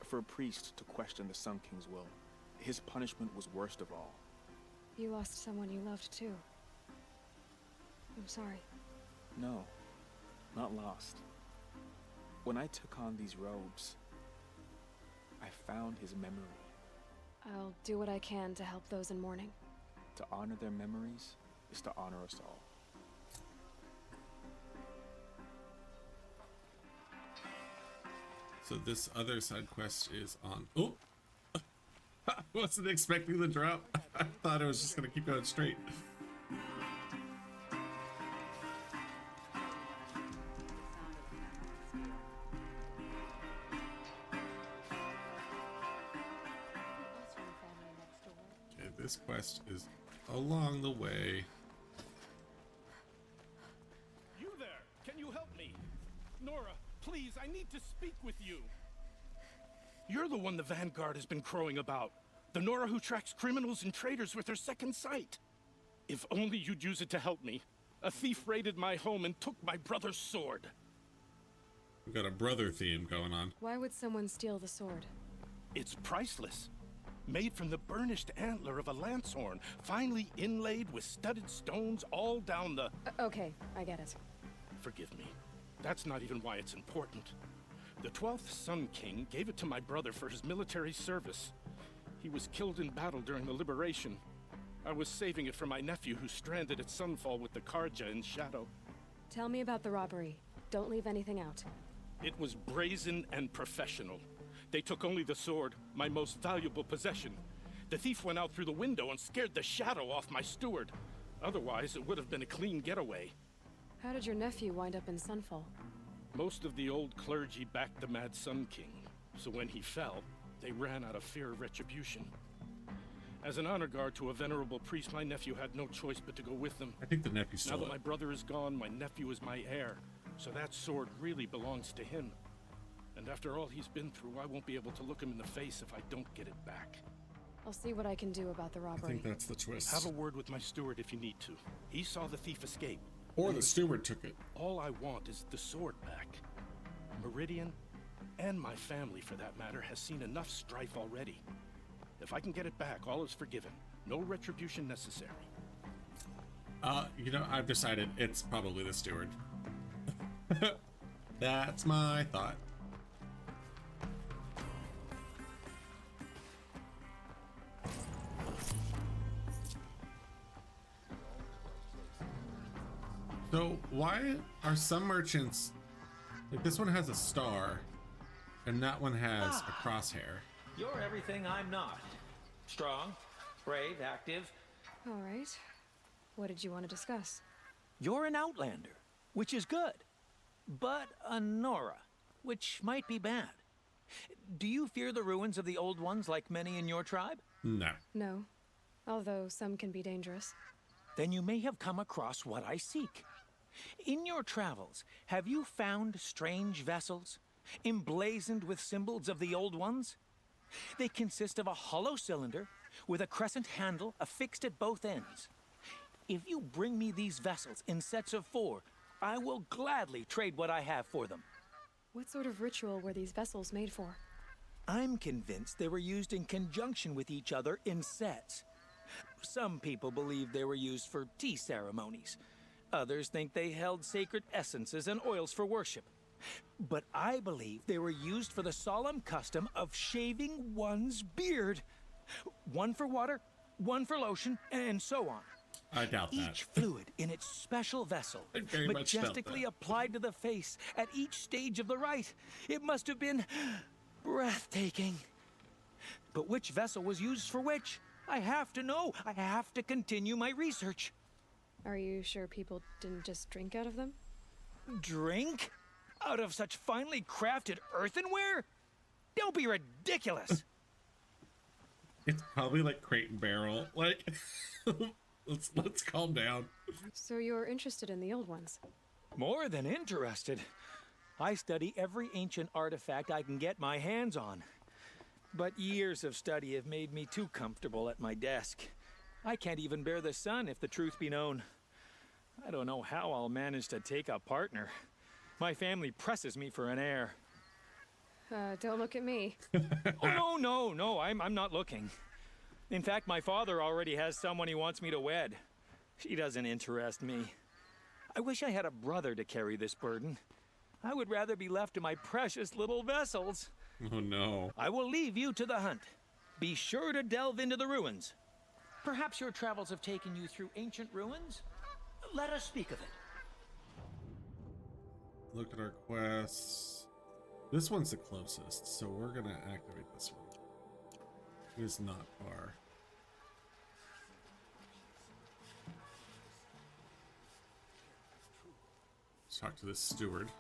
For a priest to question the Sun King's will, his punishment was worst of all. You lost someone you loved too. I'm sorry. No, not lost. When I took on these robes, I found his memory. I'll do what I can to help those in mourning. To honor their memories is to honor us all. So this other side quest is on. Oh, I wasn't expecting the drop. I thought it was just gonna keep going straight. Okay, this quest is along the way. You there? Can you help me? Nora, please, I need to speak with you. You're the one the Vanguard has been crowing about. The Nora who tracks criminals and traitors with her second sight. If only you'd use it to help me. A thief raided my home and took my brother's sword. We've got a brother theme going on. Why would someone steal the sword? It's priceless. Made from the burnished antler of a lancehorn, finely inlaid with studded stones all down the... Okay, I get it. Forgive me. That's not even why it's important. The 12th Sun King gave it to my brother for his military service. He was killed in battle during the liberation. I was saving it for my nephew who's stranded at Sunfall with the Karja in Shadow. Tell me about the robbery. Don't leave anything out. It was brazen and professional. They took only the sword, my most valuable possession. The thief went out through the window and scared the shadow off my steward. Otherwise, it would have been a clean getaway. How did your nephew wind up in Sunfall? Most of the old clergy backed the Mad Sun King, so when he fell, they ran out of fear of retribution. As an honor guard to a venerable priest, my nephew had no choice but to go with them. I think the nephew Now stole that it. my brother is gone, my nephew is my heir, so that sword really belongs to him. And after all he's been through, I won't be able to look him in the face if I don't get it back. I'll see what I can do about the I robbery. think that's the twist. Have a word with my steward if you need to. He saw the thief escape. Or the steward took it. All I want is the sword back. Meridian, and my family for that matter, has seen enough strife already. If I can get it back, all is forgiven. No retribution necessary. You know, I've decided it's probably the steward. That's my thought. So why are some merchants, like this one has a star and that one has a crosshair? You're everything I'm not. Strong, brave, active. All right. What did you want to discuss? You're an outlander, which is good. But a Nora, which might be bad. Do you fear the ruins of the old ones like many in your tribe? No. No. Although some can be dangerous. Then you may have come across what I seek. In your travels, have you found strange vessels, emblazoned with symbols of the old ones? They consist of a hollow cylinder with a crescent handle affixed at both ends. If you bring me these vessels in sets of 4, I will gladly trade what I have for them. What sort of ritual were these vessels made for? I'm convinced they were used in conjunction with each other in sets. Some people believe they were used for tea ceremonies. Others think they held sacred essences and oils for worship. But I believe they were used for the solemn custom of shaving one's beard. One for water, one for lotion, and so on. I doubt that. Each fluid in its special vessel, I very much doubt majestically that. applied to the face at each stage of the rite. It must have been breathtaking. But which vessel was used for which? I have to know. I have to continue my research. Are you sure people didn't just drink out of them? Drink? Out of such finely crafted earthenware? Don't be ridiculous. It's probably like Crate and Barrel. Like, let's calm down. So you're interested in the old ones? More than interested. I study every ancient artifact I can get my hands on. But years of study have made me too comfortable at my desk. I can't even bear the sun, if the truth be known. I don't know how I'll manage to take a partner. My family presses me for an heir. Don't look at me. Oh, no, I'm not looking. In fact, my father already has someone he wants me to wed. She doesn't interest me. I wish I had a brother to carry this burden. I would rather be left to my precious little vessels. Oh, no. I will leave you to the hunt. Be sure to delve into the ruins. Perhaps your travels have taken you through ancient ruins? Let us speak of it. Look at our quests. This one's the closest, so we're gonna activate this one. It is not far. Let's talk to this steward.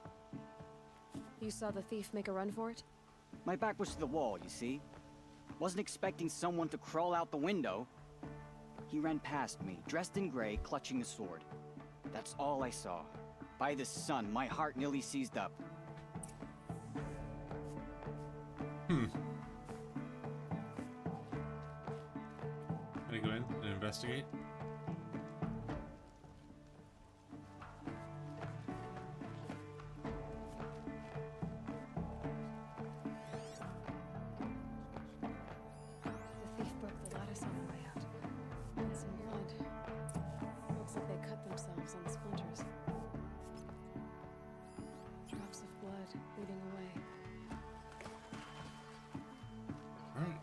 You saw the thief make a run for it? My back was to the wall, you see. Wasn't expecting someone to crawl out the window. He ran past me, dressed in gray, clutching a sword. That's all I saw. By the sun, my heart nearly seized up. Can I go in and investigate? The thief broke the lattice on the way out. And some blood. Looks like they cut themselves on the splinters. Drops of blood leading away. Alright.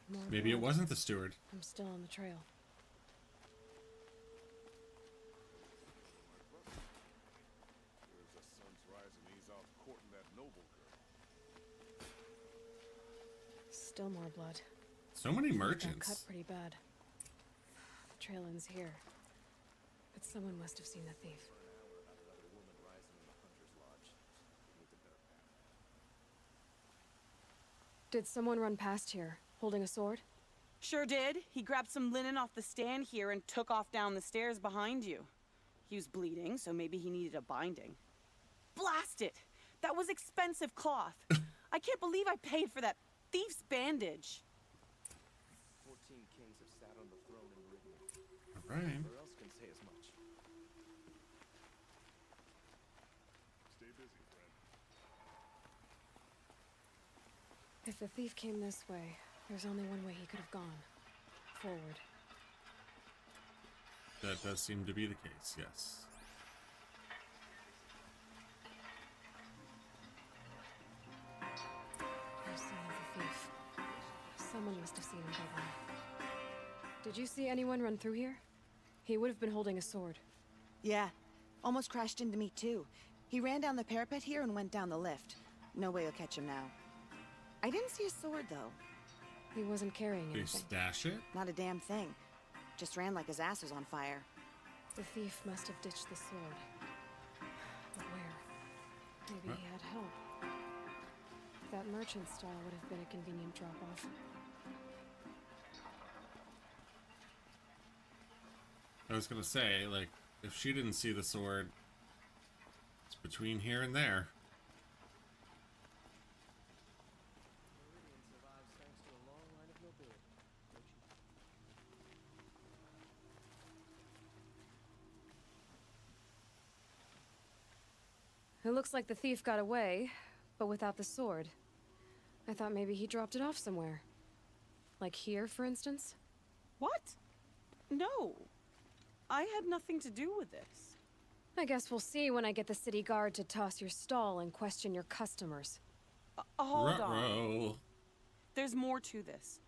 More Maybe it blood. wasn't the steward. I'm still on the trail. There's the sun's rising, he's off courting that noble girl. Still more blood. So many Got merchants. cut pretty bad. trail ends here. But someone must have seen the thief. Did someone run past here, holding a sword? Sure did. He grabbed some linen off the stand here and took off down the stairs behind you. He was bleeding, so maybe he needed a binding. Blast it! That was expensive cloth. I can't believe I paid for that thief's bandage. 14 kings have sat on the throne in Britain. All right. Or else can say as much. Stay busy, friend. If the thief came this way, there's only one way he could have gone. Forward. That does seem to be the case, yes. No sign of the thief. Someone must have seen him go by. Did you see anyone run through here? He would have been holding a sword. Yeah. Almost crashed into me, too. He ran down the parapet here and went down the lift. No way you'll catch him now. I didn't see a sword, though. He wasn't carrying anything. Did he stash it? Not a damn thing. Just ran like his ass was on fire. The thief must have ditched the sword. But where? Maybe he had help. That merchant stall would have been a convenient drop-off. I was gonna say, like, if she didn't see the sword, it's between here and there. It looks like the thief got away, but without the sword. I thought maybe he dropped it off somewhere. Like here, for instance? What? No. I had nothing to do with this. I guess we'll see when I get the city guard to toss your stall and question your customers. Hold on. Ruh-roh. There's more to this.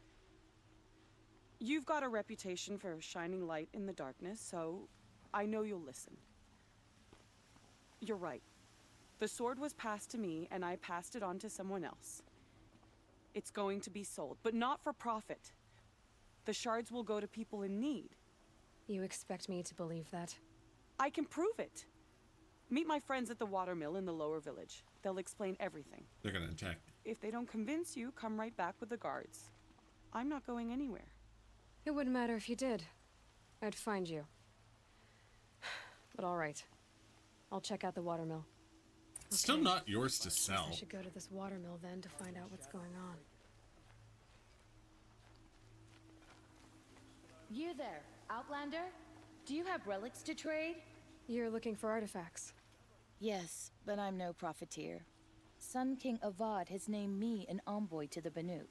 You've got a reputation for shining light in the darkness, so I know you'll listen. You're right. The sword was passed to me, and I passed it on to someone else. It's going to be sold, but not for profit. The shards will go to people in need. You expect me to believe that? I can prove it. Meet my friends at the watermill in the lower village. They'll explain everything. They're gonna attack. If they don't convince you, come right back with the guards. I'm not going anywhere. It wouldn't matter if you did. I'd find you. But all right. I'll check out the watermill. It's still not yours to sell. I should go to this watermill then to find out what's going on. You there, Outlander? Do you have relics to trade? You're looking for artifacts. Yes, but I'm no profiteer. Sun King Avad has named me an envoy to the Banuk.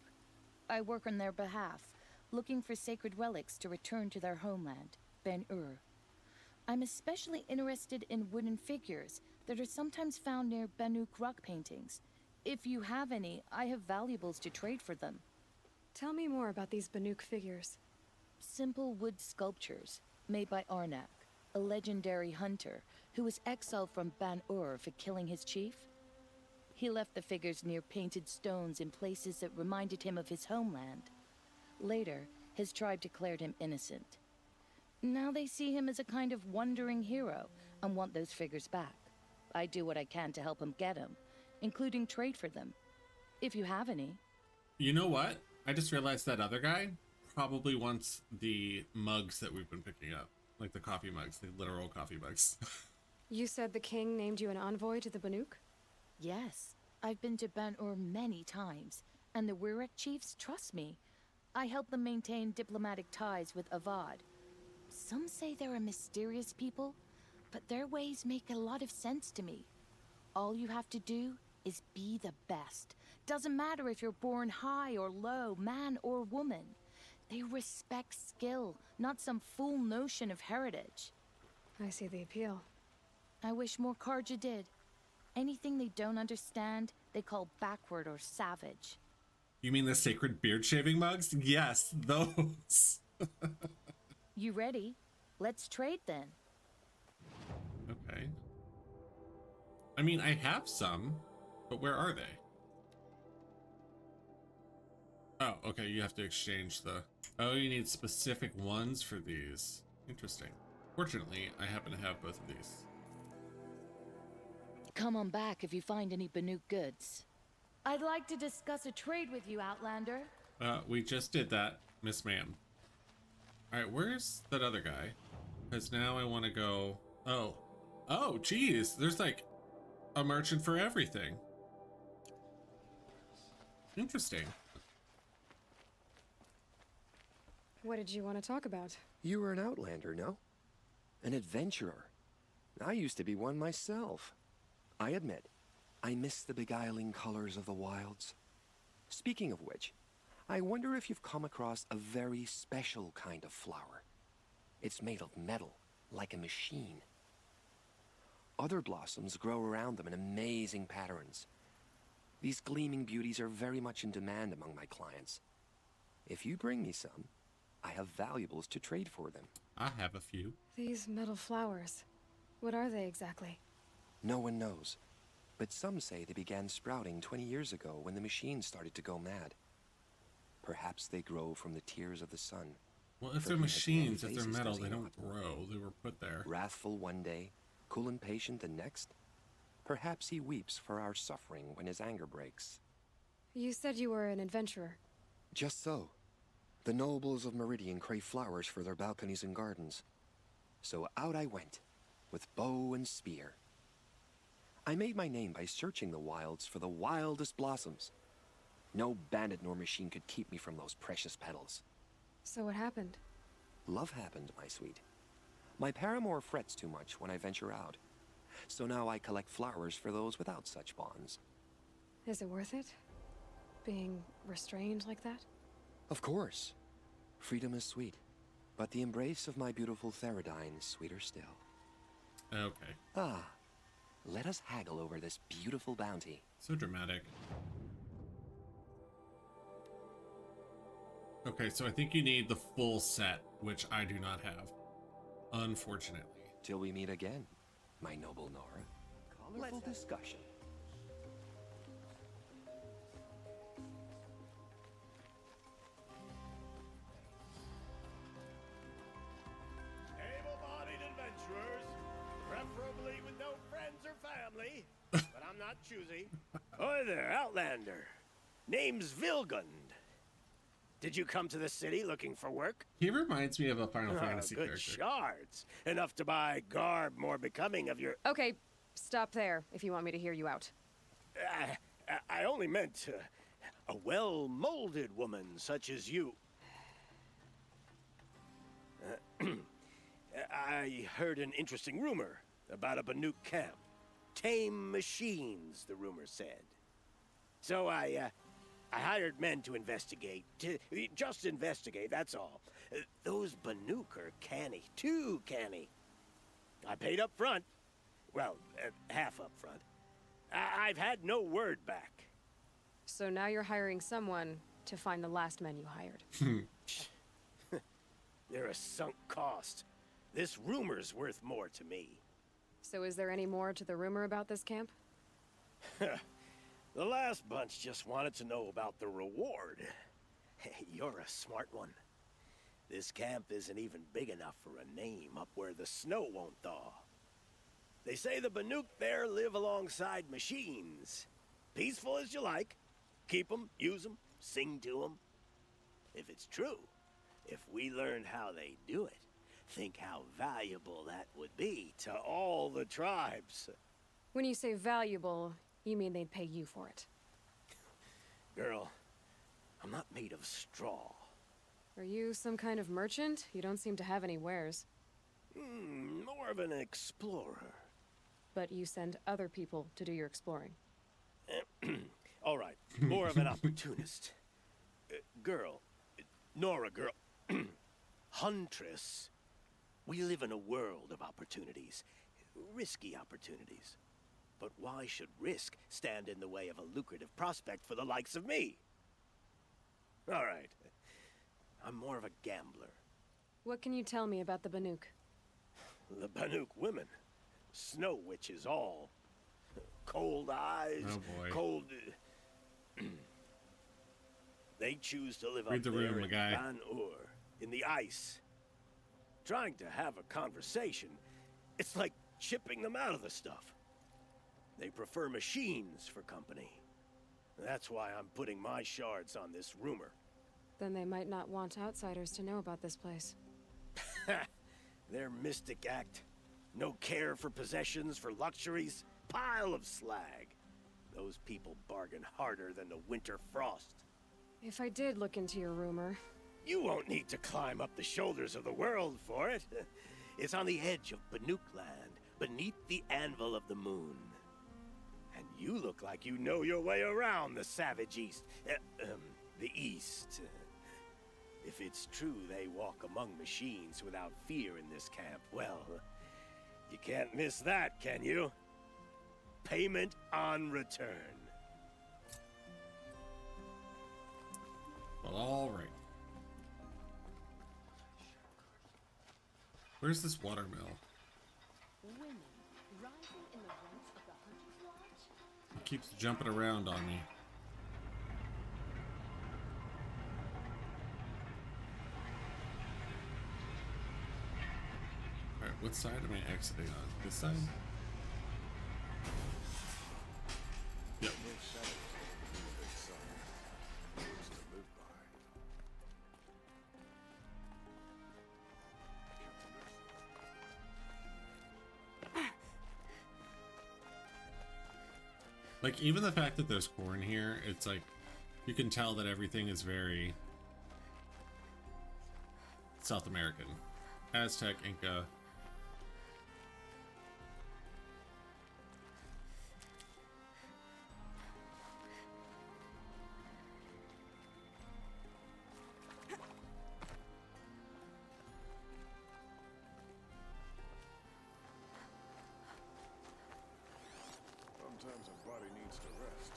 I work on their behalf, looking for sacred relics to return to their homeland, Ben-Ur. I'm especially interested in wooden figures that are sometimes found near Banuk rock paintings. If you have any, I have valuables to trade for them. Tell me more about these Banuk figures. Simple wood sculptures made by Arnak, a legendary hunter who was exiled from Ban-Ur for killing his chief. He left the figures near painted stones in places that reminded him of his homeland. Later, his tribe declared him innocent. Now they see him as a kind of wandering hero and want those figures back. I do what I can to help him get them, including trade for them, if you have any. You know what? I just realized that other guy probably wants the mugs that we've been picking up. Like the coffee mugs, the literal coffee mugs. You said the king named you an envoy to the Banuk? Yes. I've been to Ban-Ur many times, and the Wirek chiefs trust me. I help them maintain diplomatic ties with Avad. Some say they're a mysterious people, but their ways make a lot of sense to me. All you have to do is be the best. Doesn't matter if you're born high or low, man or woman. They respect skill, not some fool notion of heritage. I see the appeal. I wish more Karja did. Anything they don't understand, they call backward or savage. You mean the sacred beard shaving mugs? Yes, those. You ready? Let's trade then. Okay. I mean, I have some, but where are they? Oh, okay, you have to exchange the Oh, you need specific ones for these. Interesting. Fortunately, I happen to have both of these. Come on back if you find any Banuk goods. I'd like to discuss a trade with you, Outlander. We just did that, Miss Ma'am. Alright, where's that other guy? Because now I want to go... Oh. Oh, geez. There's like a merchant for everything. Interesting. What did you want to talk about? You were an outlander, no? An adventurer. I used to be one myself. I admit, I miss the beguiling colors of the wilds. Speaking of which, I wonder if you've come across a very special kind of flower. It's made of metal, like a machine. Other blossoms grow around them in amazing patterns. These gleaming beauties are very much in demand among my clients. If you bring me some, I have valuables to trade for them. I have a few. These metal flowers. What are they exactly? No one knows, but some say they began sprouting 20 years ago when the machines started to go mad. Perhaps they grow from the tears of the sun. Well, if they're machines, if they're metal, they don't grow. They were put there. Wrathful one day, cool and patient the next. Perhaps he weeps for our suffering when his anger breaks. You said you were an adventurer. Just so. The nobles of Meridian crave flowers for their balconies and gardens. So out I went, with bow and spear. I made my name by searching the wilds for the wildest blossoms. No bandit nor machine could keep me from those precious petals. So what happened? Love happened, my sweet. My paramour frets too much when I venture out. So now I collect flowers for those without such bonds. Is it worth it? Being restrained like that? Of course. Freedom is sweet. But the embrace of my beautiful Theridine is sweeter still. Okay. Ah. Let us haggle over this beautiful bounty. So dramatic. Okay, so I think you need the full set, which I do not have. Unfortunately. Till we meet again, my noble Nora. Colorful discussion. Able-bodied adventurers, preferably with no friends or family, but I'm not choosy. Hi there, Outlander. Name's Vilgund. Did you come to the city looking for work? He reminds me of a Final Fantasy good character. shards. Enough to buy garb more becoming of your... Okay, stop there if you want me to hear you out. I only meant a well-molded woman such as you. I heard an interesting rumor about a Banuk camp. Tame machines, the rumor said. So I hired men to investigate. Just investigate, that's all. Those Banuk are canny, too canny. I paid up front. Well, half up front. I've had no word back. So now you're hiring someone to find the last men you hired. They're a sunk cost. This rumor's worth more to me. So is there any more to the rumor about this camp? The last bunch just wanted to know about the reward. Hey, you're a smart one. This camp isn't even big enough for a name up where the snow won't thaw. They say the Banuk there live alongside machines. Peaceful as you like. Keep them, use them, sing to them. If it's true, if we learned how they do it, think how valuable that would be to all the tribes. When you say valuable, you mean they'd pay you for it? Girl, I'm not made of straw. Are you some kind of merchant? You don't seem to have any wares. More of an explorer. But you send other people to do your exploring. All right, more of an opportunist. Girl, Nora girl, Huntress. We live in a world of opportunities, risky opportunities. But why should risk stand in the way of a lucrative prospect for the likes of me? All right, I'm more of a gambler. What can you tell me about the Banuk? The Banuk women, snow witches all. Cold eyes, Oh boy. cold... They choose to live Read up the there room, my in guy. Ban Ur, in the ice. Trying to have a conversation, it's like chipping them out of the stuff. They prefer machines for company. That's why I'm putting my shards on this rumor. Then they might not want outsiders to know about this place. Their mystic act. No care for possessions, for luxuries. Pile of slag. Those people bargain harder than the winter frost. If I did look into your rumor... You won't need to climb up the shoulders of the world for it. It's on the edge of Banuk land, beneath the anvil of the moon. And you look like you know your way around the savage east. The east. If it's true they walk among machines without fear in this camp, well, you can't miss that, can you? Payment on return. Well, all right. Where's this watermill? Women rising in the ranks of the Hunter's Lodge? It keeps jumping around on me. Alright, what side am I exiting on? This side? Yep. Like, even the fact that there's corn here, it's like, you can tell that everything is very South American. Aztec, Inca. Sometimes a body needs to rest.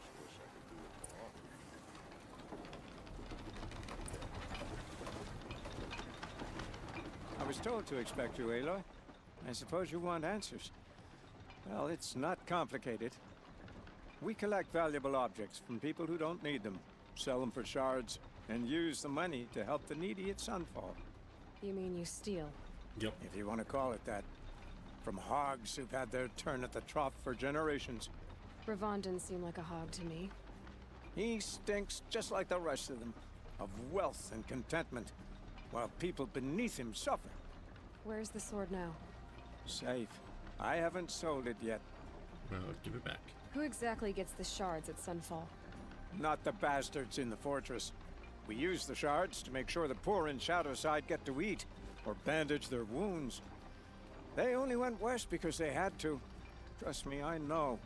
Just wish I could do it more often. I was told to expect you, Aloy. I suppose you want answers. Well, it's not complicated. We collect valuable objects from people who don't need them, sell them for shards, and use the money to help the needy at Sunfall. You mean you steal? Yep. If you want to call it that. From hogs who've had their turn at the trough for generations. Ravon didn't seem like a hog to me. He stinks just like the rest of them, of wealth and contentment, while people beneath him suffer. Where's the sword now? Safe. I haven't sold it yet. Well, give it back. Who exactly gets the shards at Sunfall? Not the bastards in the fortress. We use the shards to make sure the poor in Shadowside get to eat, or bandage their wounds. They only went west because they had to. Trust me, I know.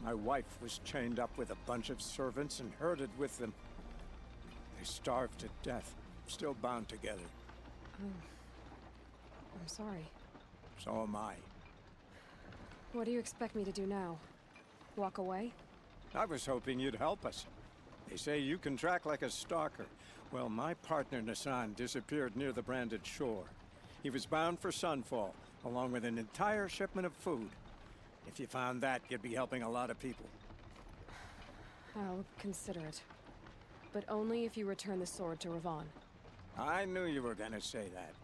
My wife was chained up with a bunch of servants and herded with them. They starved to death, still bound together. Oh. I'm sorry. So am I. What do you expect me to do now? Walk away? I was hoping you'd help us. They say you can track like a stalker. Well, my partner Nassan disappeared near the branded shore. He was bound for Sunfall, along with an entire shipment of food. If you found that, you'd be helping a lot of people. I'll consider it. But only if you return the sword to Ravon. I knew you were gonna say that.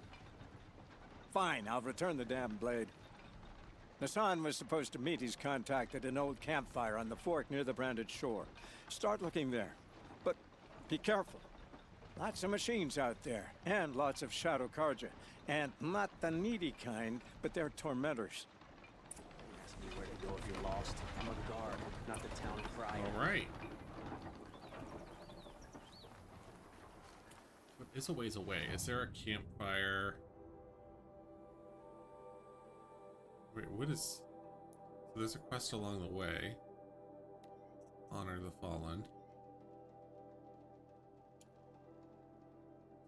Fine, I'll return the damn blade. Nassan was supposed to meet his contact at an old campfire on the fork near the branded shore. Start looking there. But be careful. Lots of machines out there, and lots of Shadow Karja. And not the needy kind, but they're tormentors. Ask me where to go if you're lost. I'm a guard, not the town crier. All right. What is a ways away? Is there a campfire? Wait, what is... So there's a quest along the way. Honor the Fallen.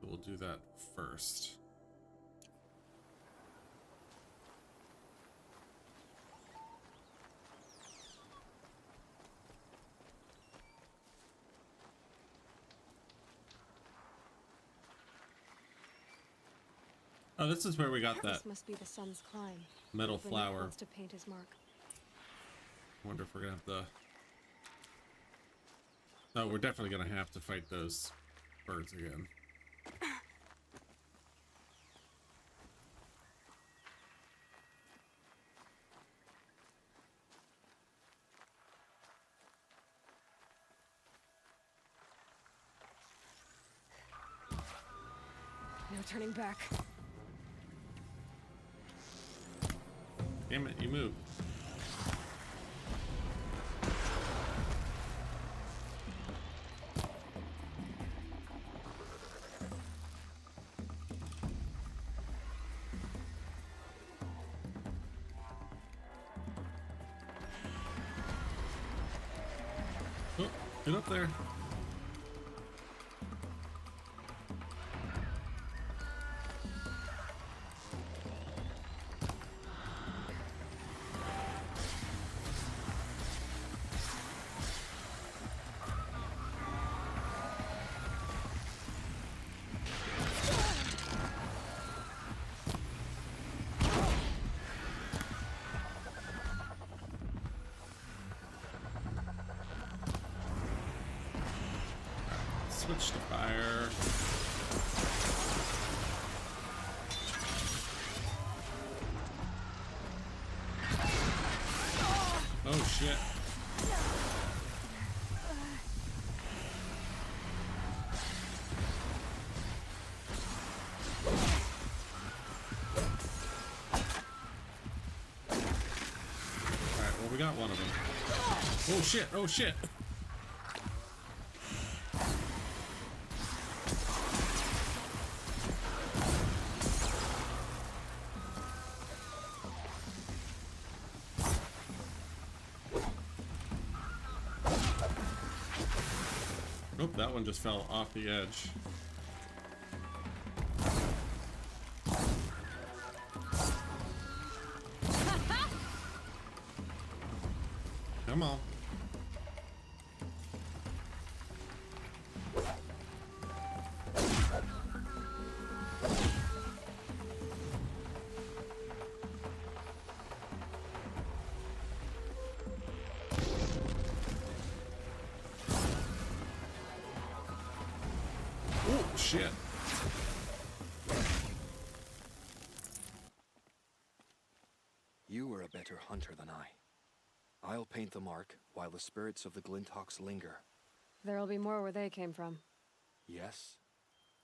So we'll do that first. Oh, this is where we got that This must be the sun's climb. metal Banuk flower. wants to paint his mark. Wonder if we're gonna have the... Oh, we're definitely gonna have to fight those birds again. No turning back. Damn it, you moved. Oh, get up there. Switch to fire. Oh shit. Alright, well, we got one of them. Oh shit, oh shit. Nope, that one just fell off the edge. Come on. Oh, shit. You were a better hunter than I. I'll paint the mark while the spirits of the Glinthawks linger. There'll be more where they came from. Yes,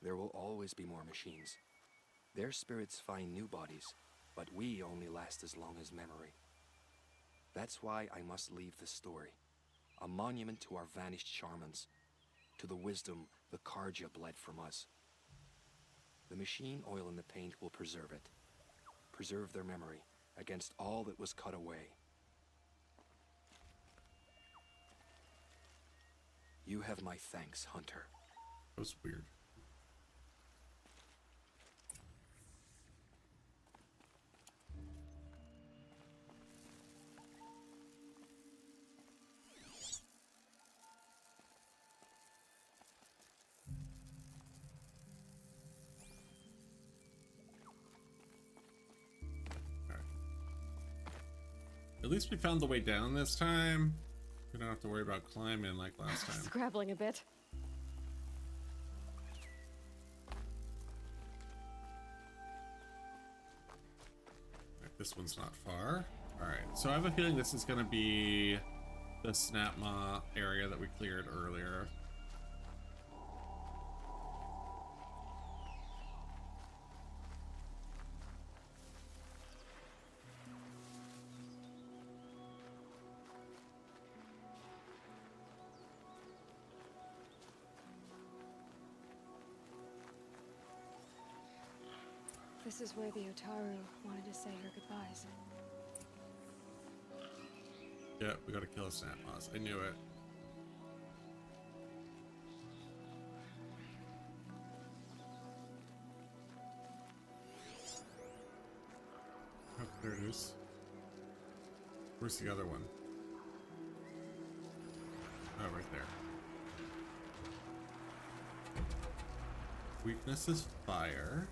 there will always be more machines. Their spirits find new bodies, but we only last as long as memory. That's why I must leave this story. A monument to our vanished shamans, to the wisdom the Karja bled from us. The machine oil in the paint will preserve it. Preserve their memory against all that was cut away. You have my thanks, Hunter. That was weird. At least we found the way down this time. We don't have to worry about climbing like last time. Scrabbling a bit. Right, this one's not far. Alright, so I have a feeling this is going to be the Snapmaw area that we cleared earlier. This is where the Otaru wanted to say her goodbyes. Yeah, we gotta kill a Snapmaws. I knew it. Oh, there it is. Where's the other one? Oh, right there. Weakness is fire.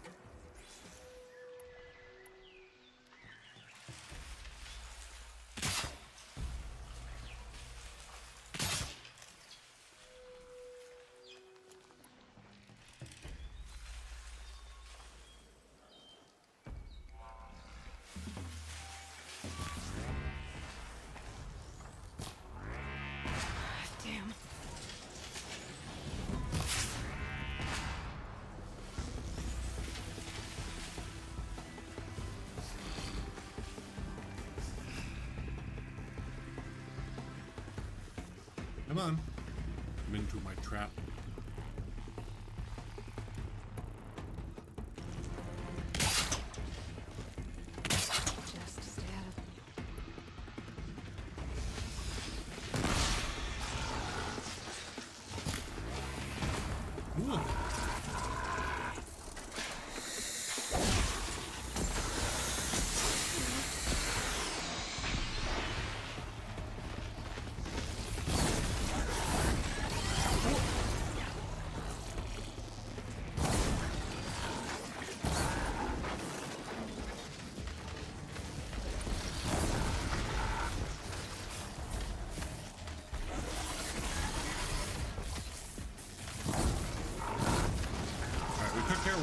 Come on. I'm into my trap. Just stay out of Ooh.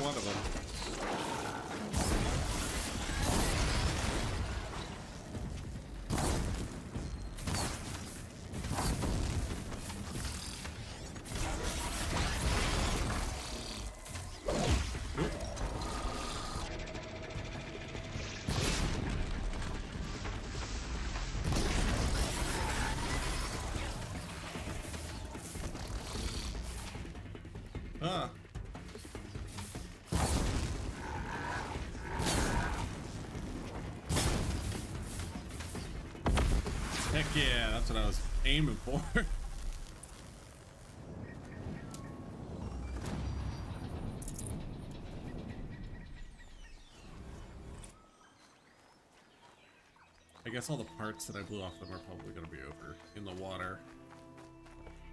One of them. Ah. Heck yeah, that's what I was aiming for. I guess all the parts that I blew off them are probably going to be over in the water.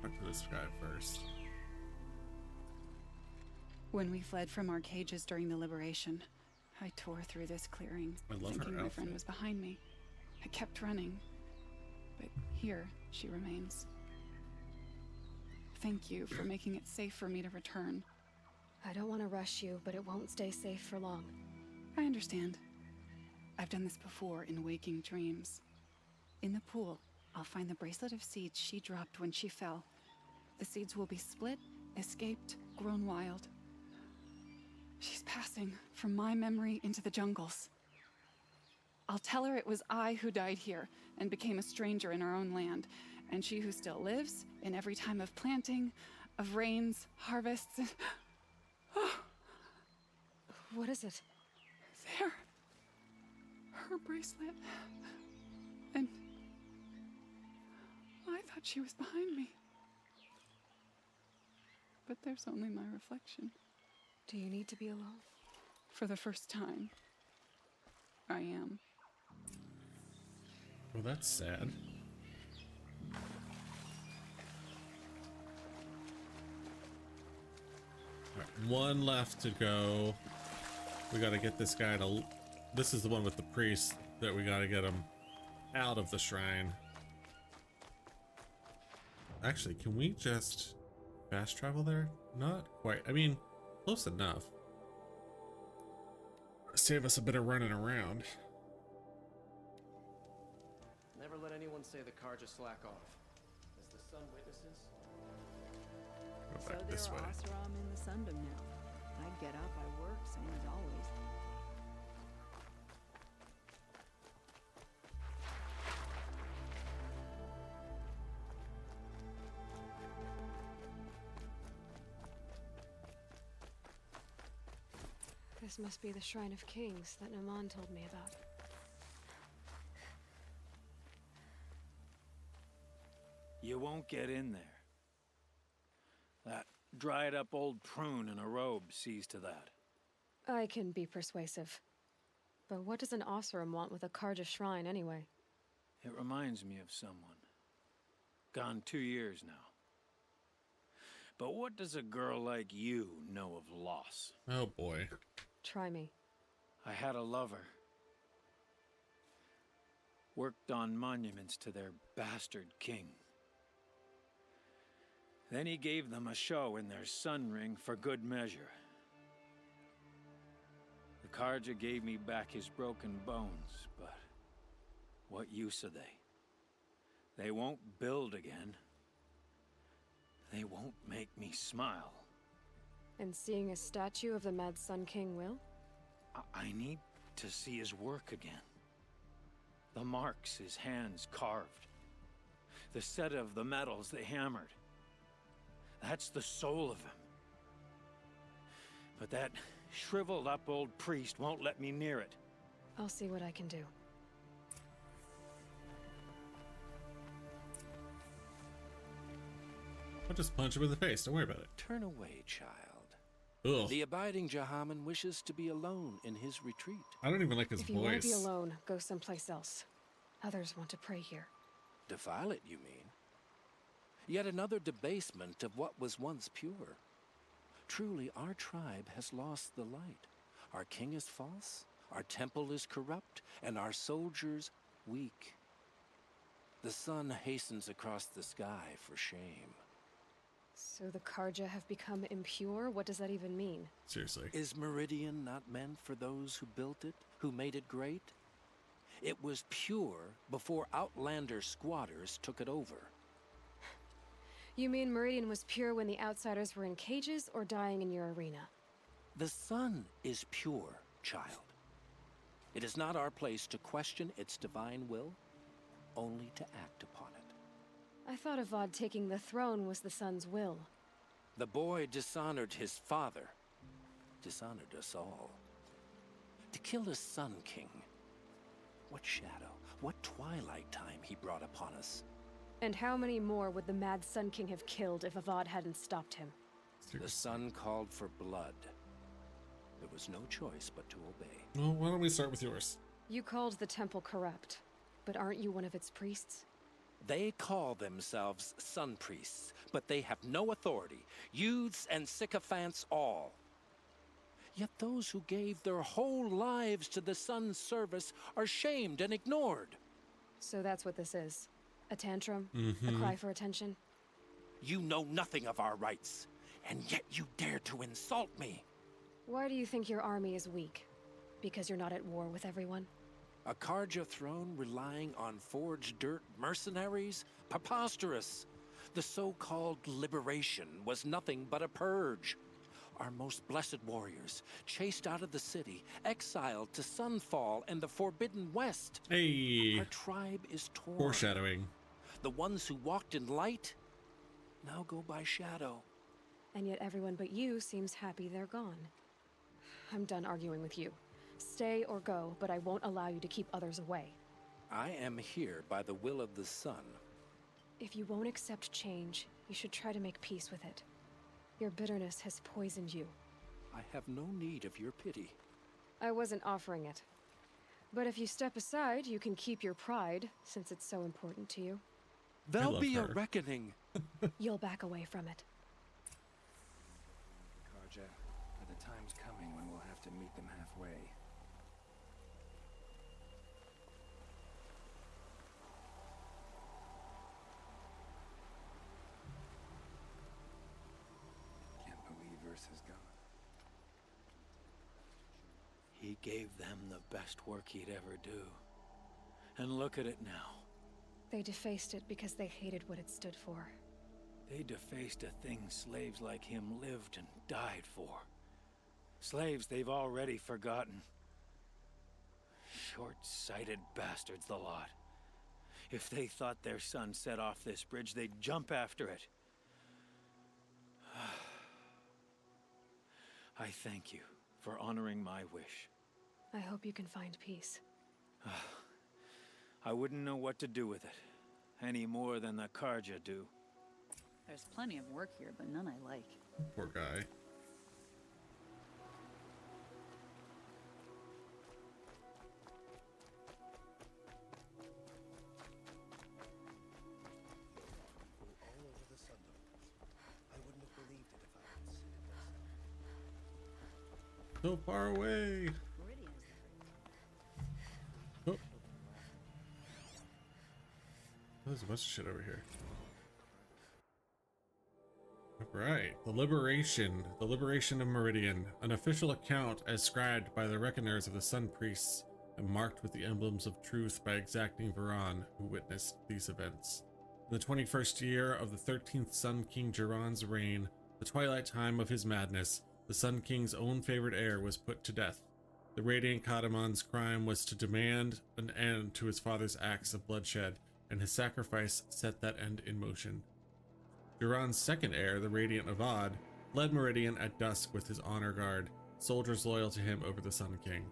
Talk to this guy first. When we fled from our cages during the liberation, I tore through this clearing, thinking my friend was behind me. I kept running, but here she remains. Thank you for making it safe for me to return. I don't want to rush you, but it won't stay safe for long. I understand. I've done this before in waking dreams. In the pool, I'll find the bracelet of seeds she dropped when she fell. The seeds will be split, escaped, grown wild. She's passing from my memory into the jungles. I'll tell her it was I who died here and became a stranger in our own land, and she who still lives in every time of planting, of rains, harvests, and... What is it? There. Her bracelet. And... I thought she was behind me. But there's only my reflection. Do you need to be alone? For the first time, I am. Well, that's sad. All right, one left to go. We gotta get this guy to... This is the one with the priest that we gotta get him out of the shrine. Actually, can we just fast travel there? Not quite. I mean, close enough. Save us a bit of running around. Never let anyone say the car just slack off. As the sun witnesses. Go back this way. So there are Oseram in the Sundom now. I get up, I work, same as always. This must be the Shrine of Kings that Naman told me about. You won't get in there. That dried up old prune in a robe sees to that. I can be persuasive. But what does an Oseram want with a Karja shrine anyway? It reminds me of someone. Gone 2 years now. But what does a girl like you know of loss? Oh boy. Try me. I had a lover. Worked on monuments to their bastard king. Then he gave them a show in their sun ring for good measure. The Karja gave me back his broken bones, but what use are they? They won't build again. They won't make me smile. And seeing a statue of the Mad Sun King will? I need to see his work again. The marks his hands carved. The set of the metals they hammered. That's the soul of him. But that shriveled up old priest won't let me near it. I'll see what I can do. I'll just punch him in the face. Don't worry about it. Turn away, child. Ugh. The abiding Jahaman wishes to be alone in his retreat. I don't even like his voice. If you want to be alone, go someplace else. Others want to pray here. Defile it, you mean? Yet another debasement of what was once pure. Truly, our tribe has lost the light. Our king is false, our temple is corrupt, and our soldiers weak. The sun hastens across the sky for shame. So the Karja have become impure? What does that even mean? Seriously. Is Meridian not meant for those who built it, who made it great? It was pure before outlander squatters took it over. You mean Meridian was pure when the outsiders were in cages or dying in your arena? The sun is pure, child. It is not our place to question its divine will, only to act upon it. I thought Avad taking the throne was the sun's will. The boy dishonored his father, dishonored us all. To kill a sun king, what shadow, what twilight time he brought upon us. And how many more would the Mad Sun King have killed if Avad hadn't stopped him? The sun called for blood. There was no choice but to obey. Well, why don't we start with yours? You called the temple corrupt, but aren't you one of its priests? They call themselves sun priests, but they have no authority. Youths and sycophants all. Yet those who gave their whole lives to the sun's service are shamed and ignored. So that's what this is. A tantrum? A cry for attention? You know nothing of our rights, and yet you dare to insult me. Why do you think your army is weak? Because you're not at war with everyone? A Karja throne relying on forged dirt mercenaries? Preposterous. The so-called liberation was nothing but a purge. Our most blessed warriors, chased out of the city, exiled to Sunfall and the Forbidden West. Hey. Our tribe is torn. Foreshadowing. The ones who walked in light now go by shadow. And yet everyone but you seems happy they're gone. I'm done arguing with you. Stay or go, but I won't allow you to keep others away. I am here by the will of the sun. If you won't accept change, you should try to make peace with it. Your bitterness has poisoned you. I have no need of your pity. I wasn't offering it. But if you step aside, you can keep your pride, since it's so important to you. There'll be a reckoning. You'll back away from it. Karja, the time's coming when we'll have to meet them halfway. Can't believe Ursa's gone. He gave them the best work he'd ever do. And look at it now. They defaced it because they hated what it stood for. They defaced a thing slaves like him lived and died for. Slaves they've already forgotten. Short-sighted bastards, the lot. If they thought their son set off this bridge, they'd jump after it. I thank you for honoring my wish. I hope you can find peace. I wouldn't know what to do with it, any more than the Karja do. There's plenty of work here, but none I like. Poor guy. All over the Sundom. I wouldn't have believed it if I hadn't seen it myself. So far away. Oh. There's a bunch of shit over here. Alright, the liberation of Meridian, an official account as scribed by the reckoners of the Sun Priests and marked with the emblems of truth by exacting Varan, who witnessed these events. In the 21st year of the 13th Sun King Jiran's reign, the twilight time of his madness, the Sun King's own favorite heir was put to death. The Radiant Kataman's crime was to demand an end to his father's acts of bloodshed and his sacrifice set that end in motion. Duran's second heir, the Radiant Avad, led Meridian at dusk with his honor guard, soldiers loyal to him over the Sun King.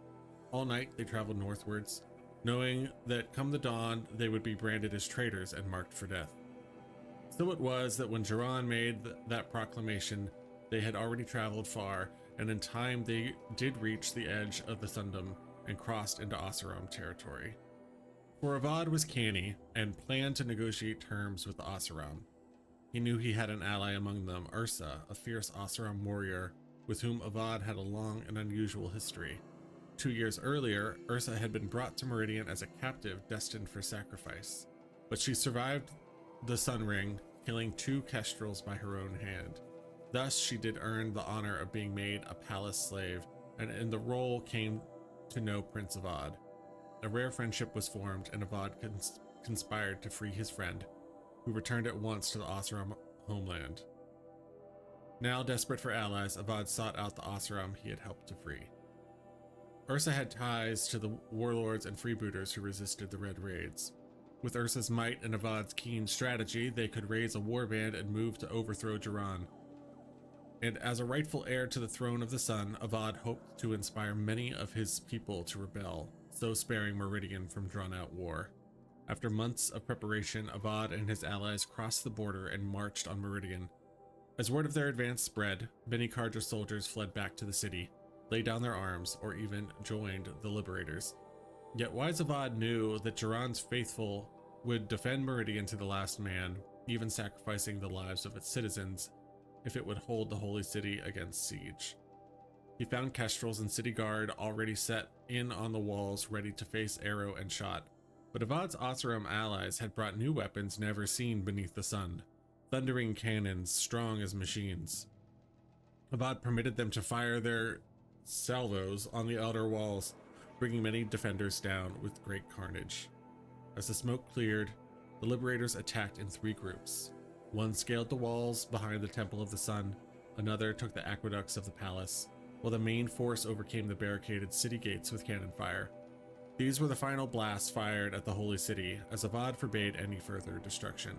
All night they traveled northwards, knowing that come the dawn they would be branded as traitors and marked for death. So it was that when Duran made that proclamation, they had already traveled far, and in time they did reach the edge of the Sundom and crossed into Oseram territory. For Avad was canny and planned to negotiate terms with the Oseram. He knew he had an ally among them, Ursa, a fierce Oseram warrior with whom Avad had a long and unusual history. 2 years earlier, Ursa had been brought to Meridian as a captive destined for sacrifice, but she survived the Sun Ring, killing 2 kestrels by her own hand. Thus, she did earn the honor of being made a palace slave, and in the role came to know Prince Avad. A rare friendship was formed, and Avad conspired to free his friend, who returned at once to the Oseram homeland. Now desperate for allies, Avad sought out the Oseram he had helped to free. Ursa had ties to the warlords and freebooters who resisted the Red Raids. With Ursa's might and Avad's keen strategy, they could raise a warband and move to overthrow Duran. And as a rightful heir to the throne of the Sun, Avad hoped to inspire many of his people to rebel, so sparing Meridian from drawn-out war. After months of preparation, Avad and his allies crossed the border and marched on Meridian. As word of their advance spread, Beni Karja's soldiers fled back to the city, laid down their arms, or even joined the liberators. Yet wise Avad knew that Duran's faithful would defend Meridian to the last man, even sacrificing the lives of its citizens if it would hold the holy city against siege. He found kestrels and city guard already set in on the walls, ready to face arrow and shot. But Avad's Oseram allies had brought new weapons never seen beneath the sun, thundering cannons strong as machines. Avad permitted them to fire their salvos on the outer walls, bringing many defenders down with great carnage. As the smoke cleared, the liberators attacked in 3 groups. One scaled the walls behind the Temple of the Sun, another took the aqueducts of the palace, while the main force overcame the barricaded city gates with cannon fire. These were the final blasts fired at the holy city, as Avad forbade any further destruction.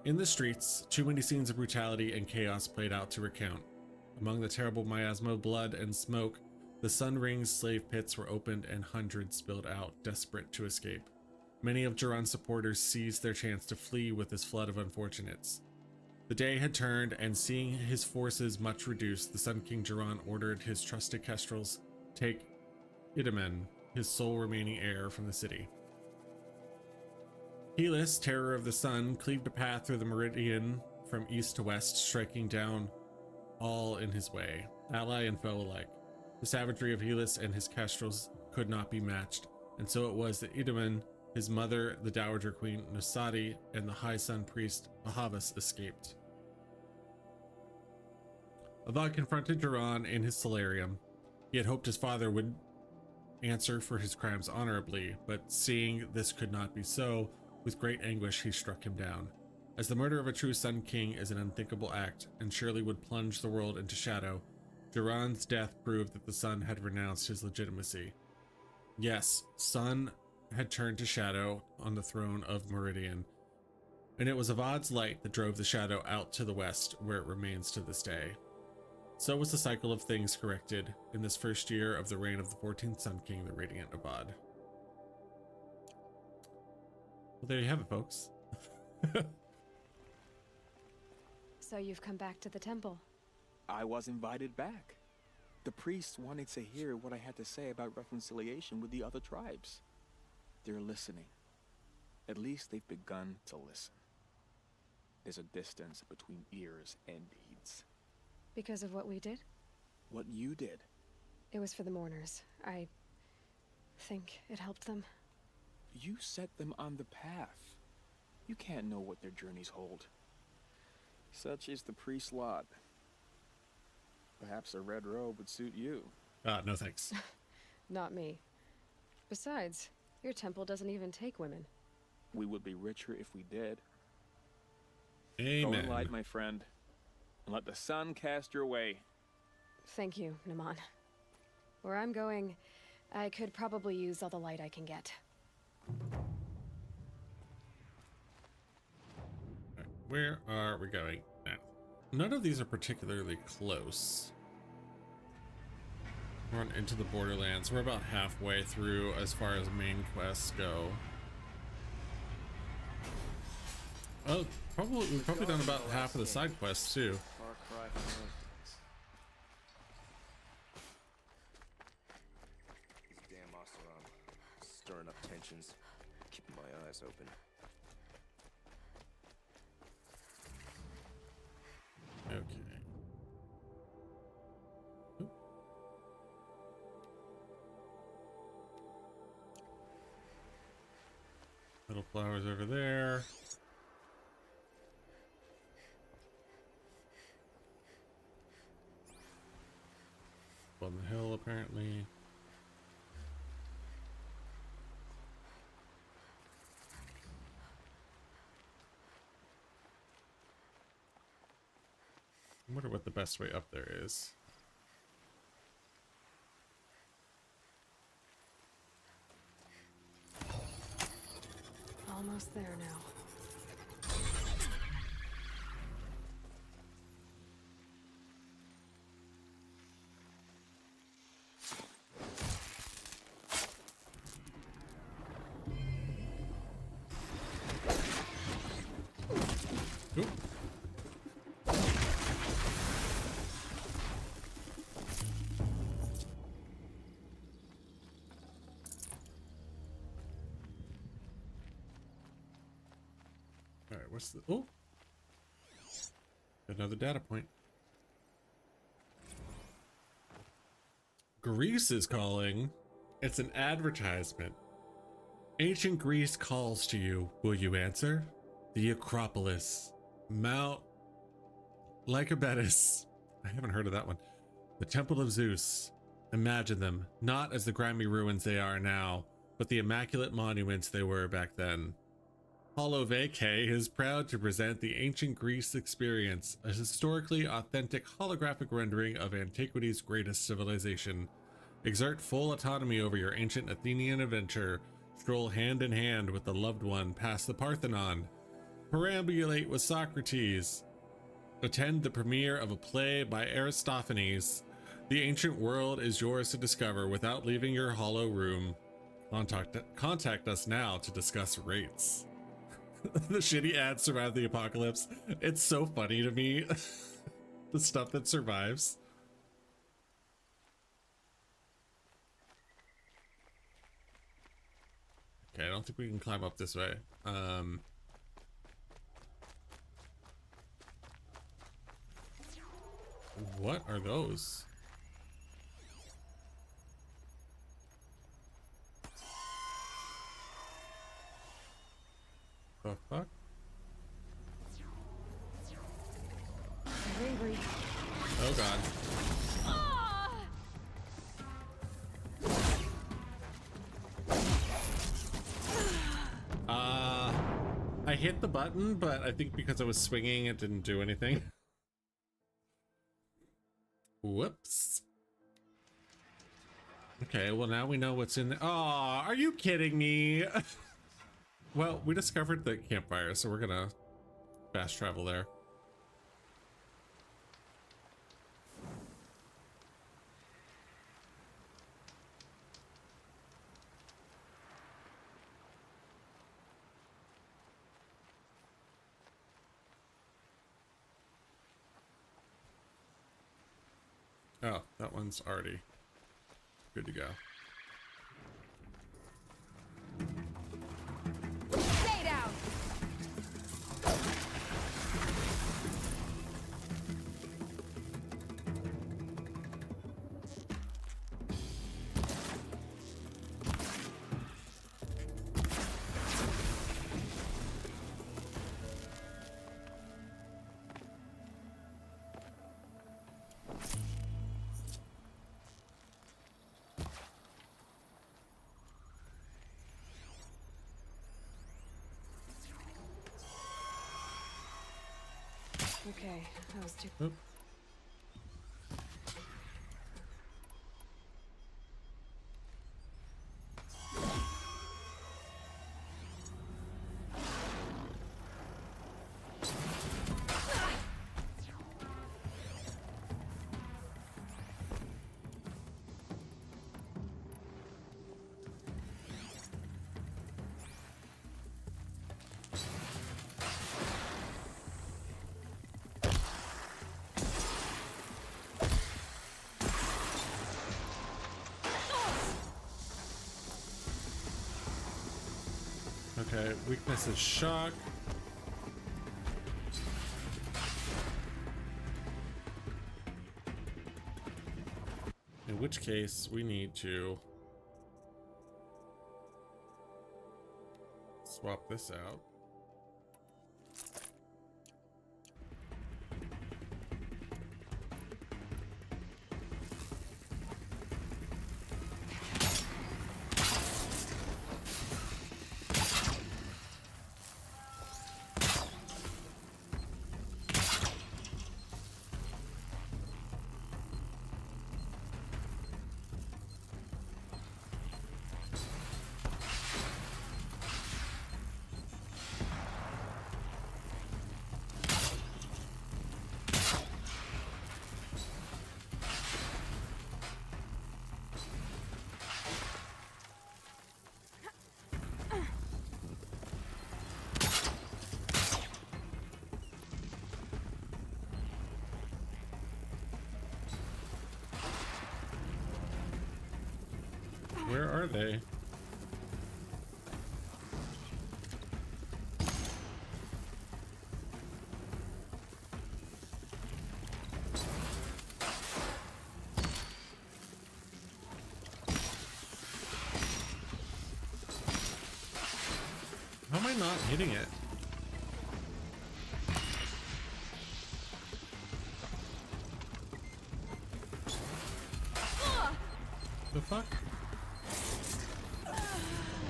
In the streets, too many scenes of brutality and chaos played out to recount. Among the terrible miasma of blood and smoke, the Sun Ring's slave pits were opened and hundreds spilled out, desperate to escape. Many of Duran's supporters seized their chance to flee with this flood of unfortunates. The day had turned, and seeing his forces much reduced, the Sun King Duran ordered his trusted kestrels take Idamen, his sole remaining heir, from the city. Helis, terror of the sun, cleaved a path through the meridian from east to west, striking down all in his way, ally and foe alike. The savagery of Helis and his kestrels could not be matched, and so it was that Idamen, his mother, the Dowager Queen Nasadi, and the High Sun Priest Ahavas escaped. Avad confronted Duran in his solarium. He had hoped his father would answer for his crimes honorably, but seeing this could not be so, with great anguish he struck him down. As the murder of a true Sun King is an unthinkable act, and surely would plunge the world into shadow, Duran's death proved that the Sun had renounced his legitimacy. Yes, Sun had turned to shadow on the throne of Meridian, and it was Avad's light that drove the shadow out to the west, where it remains to this day. So was the cycle of things corrected in this first year of the reign of the 14th Sun King, the Radiant Avad. Well, there you have it, folks. So you've come back to the temple. I was invited back. The priests wanted to hear what I had to say about reconciliation with the other tribes. They're listening. At least they've begun to listen. There's a distance between ears and deeds. Because of what we did? What you did. It was for the mourners. I think it helped them. You set them on the path. You can't know what their journeys hold. Such is the priest's lot. Perhaps a red robe would suit you. No thanks. Not me. Besides, your temple doesn't even take women. We would be richer if we did. Amen. Go in light, my friend, and let the sun cast your way. Thank you, Naman. Where I'm going, I could probably use all the light I can get. where are we going now? None of these are particularly close. Run into the Borderlands. We're about halfway through as far as main quests go. Oh, we've probably done about half of the side quests too. Far cry from those days. These damn Oseram stirring up tensions, keeping my eyes open. Okay. Oop. Little flowers over there. On the hill, apparently. I wonder what the best way up there is. Almost there now. Oop. All right, what's the... Oh! Another data point. Greece is calling. It's an advertisement. Ancient Greece calls to you. Will you answer? The Acropolis. Mount Lycabettus. I haven't heard of that one. The Temple of Zeus. Imagine them, not as the grimy ruins they are now, but the immaculate monuments they were back then. Holovake is proud to present the Ancient Greece Experience, a historically authentic holographic rendering of antiquity's greatest civilization. Exert full autonomy over your ancient Athenian adventure. Stroll hand in hand with the loved one past the Parthenon. Perambulate with Socrates. Attend the premiere of a play by Aristophanes. The ancient world is yours to discover without leaving your hollow room. Contact us now to discuss rates. The shitty ads survive the apocalypse. It's so funny to me. The stuff that survives. Okay, I don't think we can climb up this way. What are those? The fuck? I'm angry. Oh god. I hit the button, but I think because I was swinging, it didn't do anything. Whoops. Okay, well now we know what's in there. Oh, are you kidding me? Well, we discovered the campfire, so we're gonna fast travel there. Oh, that one's already good to go. Stay down. Okay, that was too. Oop. Okay, weakness is shock. In which case, we need to swap this out. Where are they? How am I not hitting it? The fuck?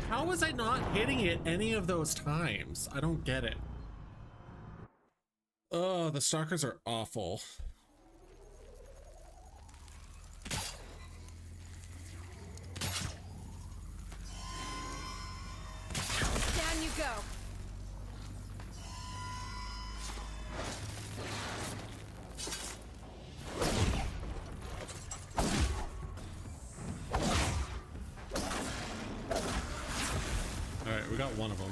How was I not hitting it any of those times? I don't get it. Oh, the stalkers are awful. Down you go. Alright, we got one of them.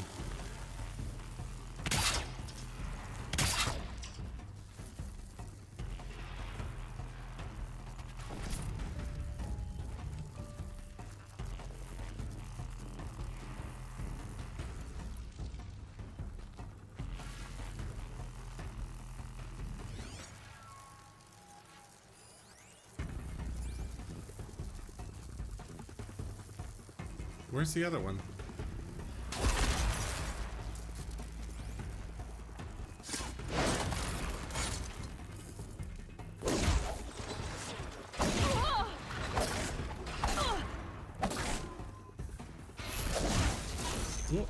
Where's the other one? Whoa.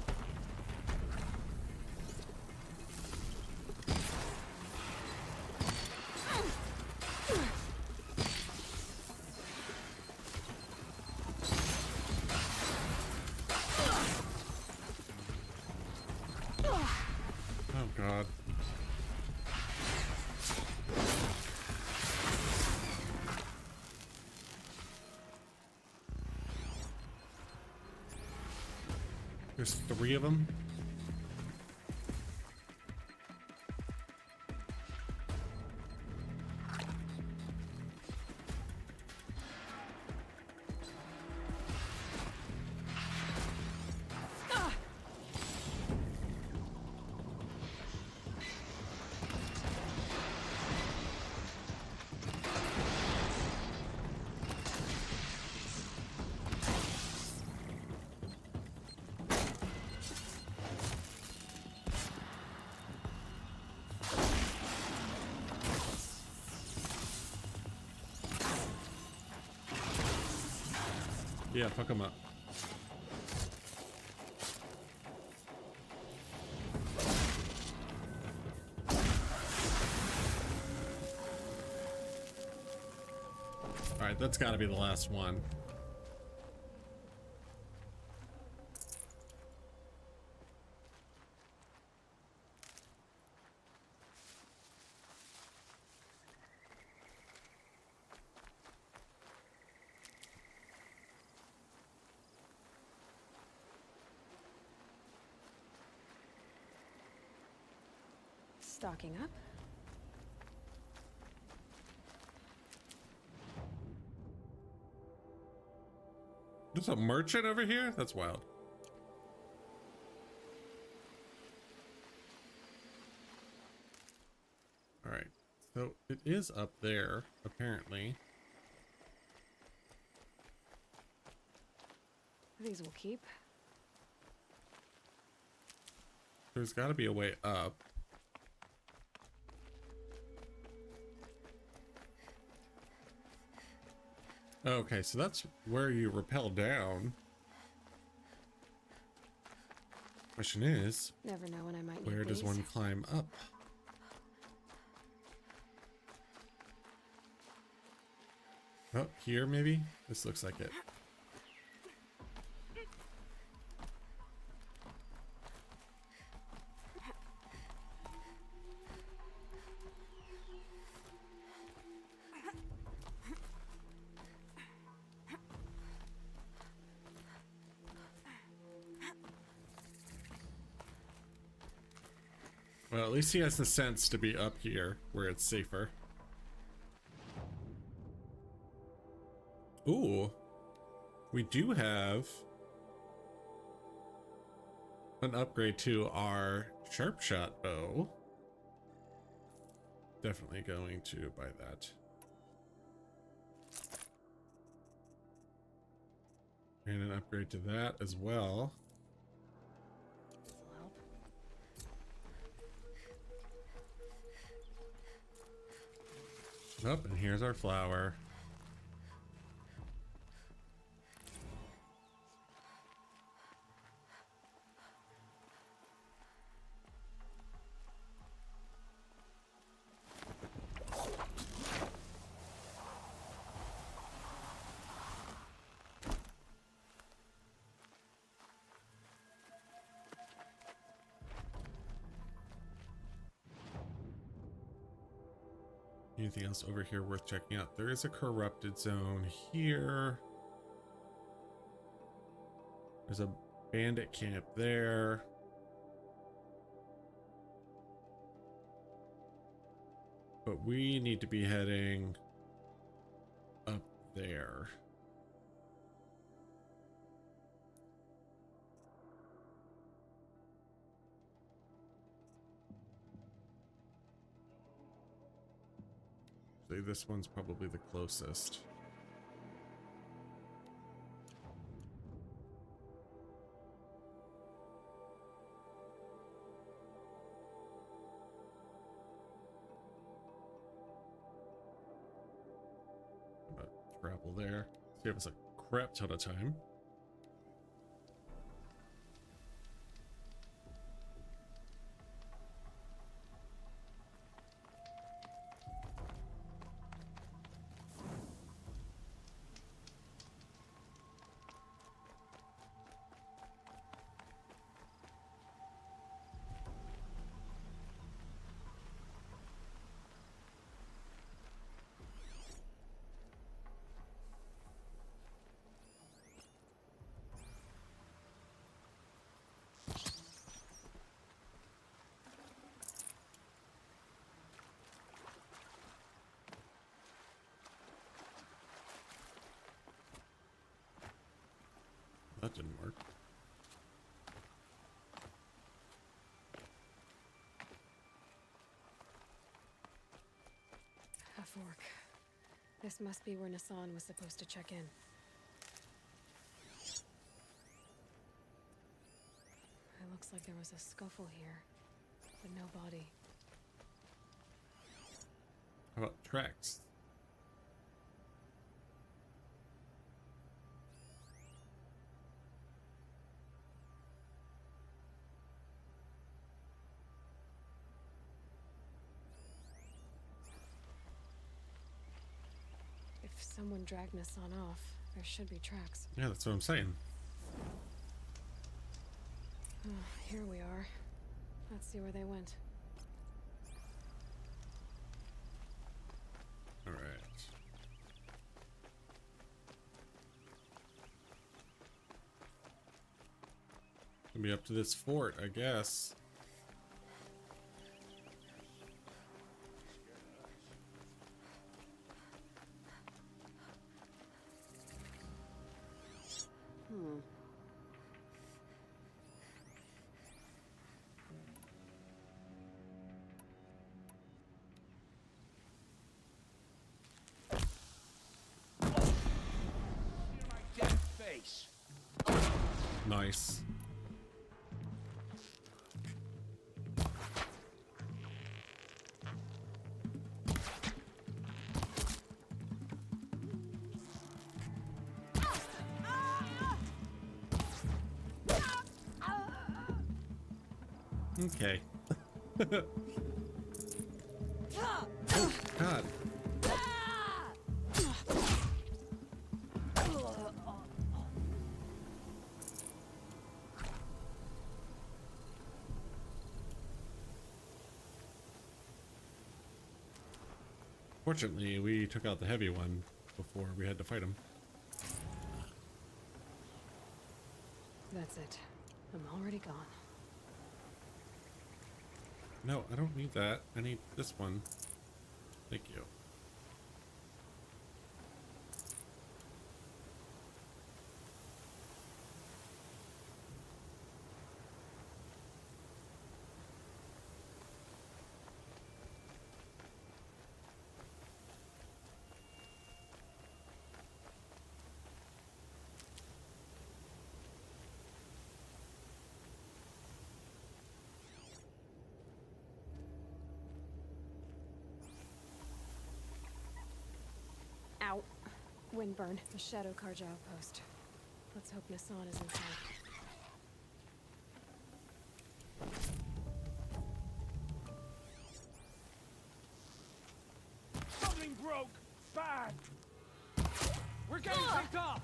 Oh God. There's 3 of them. Yeah, fuck them up. Alright, that's gotta be the last one. Stocking up. There's a merchant over here? That's wild. So it is up there, apparently. These will keep. There's got to be a way up. Okay, so that's where you rappel down. Question is, Never know when I might need where does these. one climb up? Oh, here maybe? This looks like it. Well, at least he has the sense to be up here where it's safer. Ooh, we do have an upgrade to our sharp shot bow. Definitely going to buy that. And an upgrade to that as well. Oh, and here's our flower. Anything else over here worth checking out? There is a corrupted zone here. There's a bandit camp there. But we need to be heading up there. This one's probably the closest. Travel there. Save us a crap ton of time. That didn't work. A fork. This must be where Nassan was supposed to check in. It looks like there was a scuffle here, but no body. How about tracks? If someone dragged Nassan off, there should be tracks. Yeah, that's what I'm saying. Oh, here we are. Let's see where they went. All right. Gonna be up to this fort, I guess. Nice. Okay. Oh, God. Fortunately, we took out the heavy one before we had to fight him. That's it. I'm already gone. No, I don't need that. I need this one. Thank you. Ow. Windburn, the Shadow Karja outpost. Let's hope Nassan is inside. Something broke! Bad! We're getting picked off!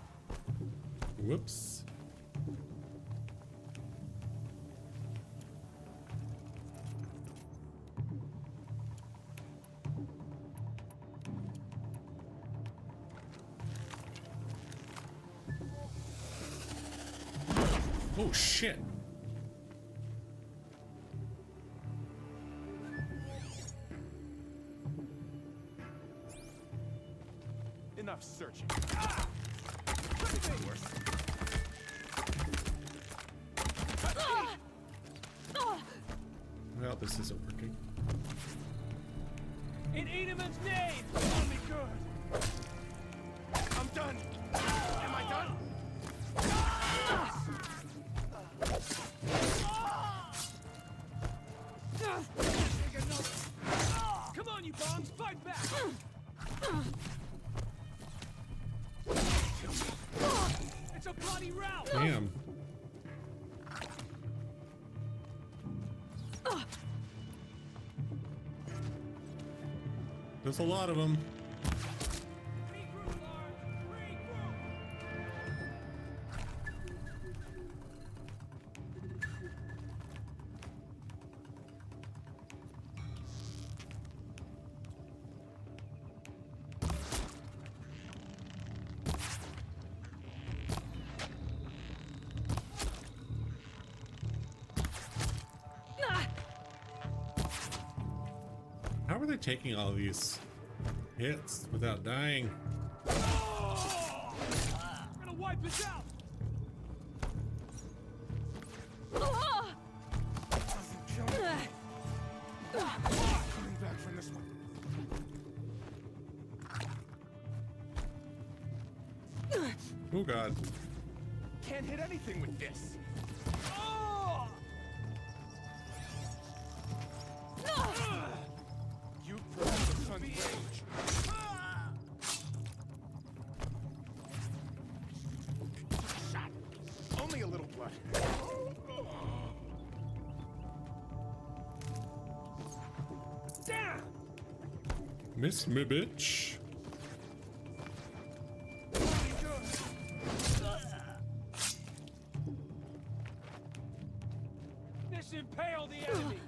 Whoops. Oh shit. Enough searching. Ah! Worse. Well, this isn't working. In Edelman's name! Only good! I'm done! Am I done? Come on, you bombs! Fight back! It's a bloody rout! Damn. There's a lot of them. How are they taking all these hits without dying? Oh! We're gonna wipe this out! Doesn't kill me. Coming back from this one. Oh god. Can't hit anything with this. Oh! You prevent the sun's rage. Shot. Only a little blood. Damn! Miss me, bitch. This impale the enemy.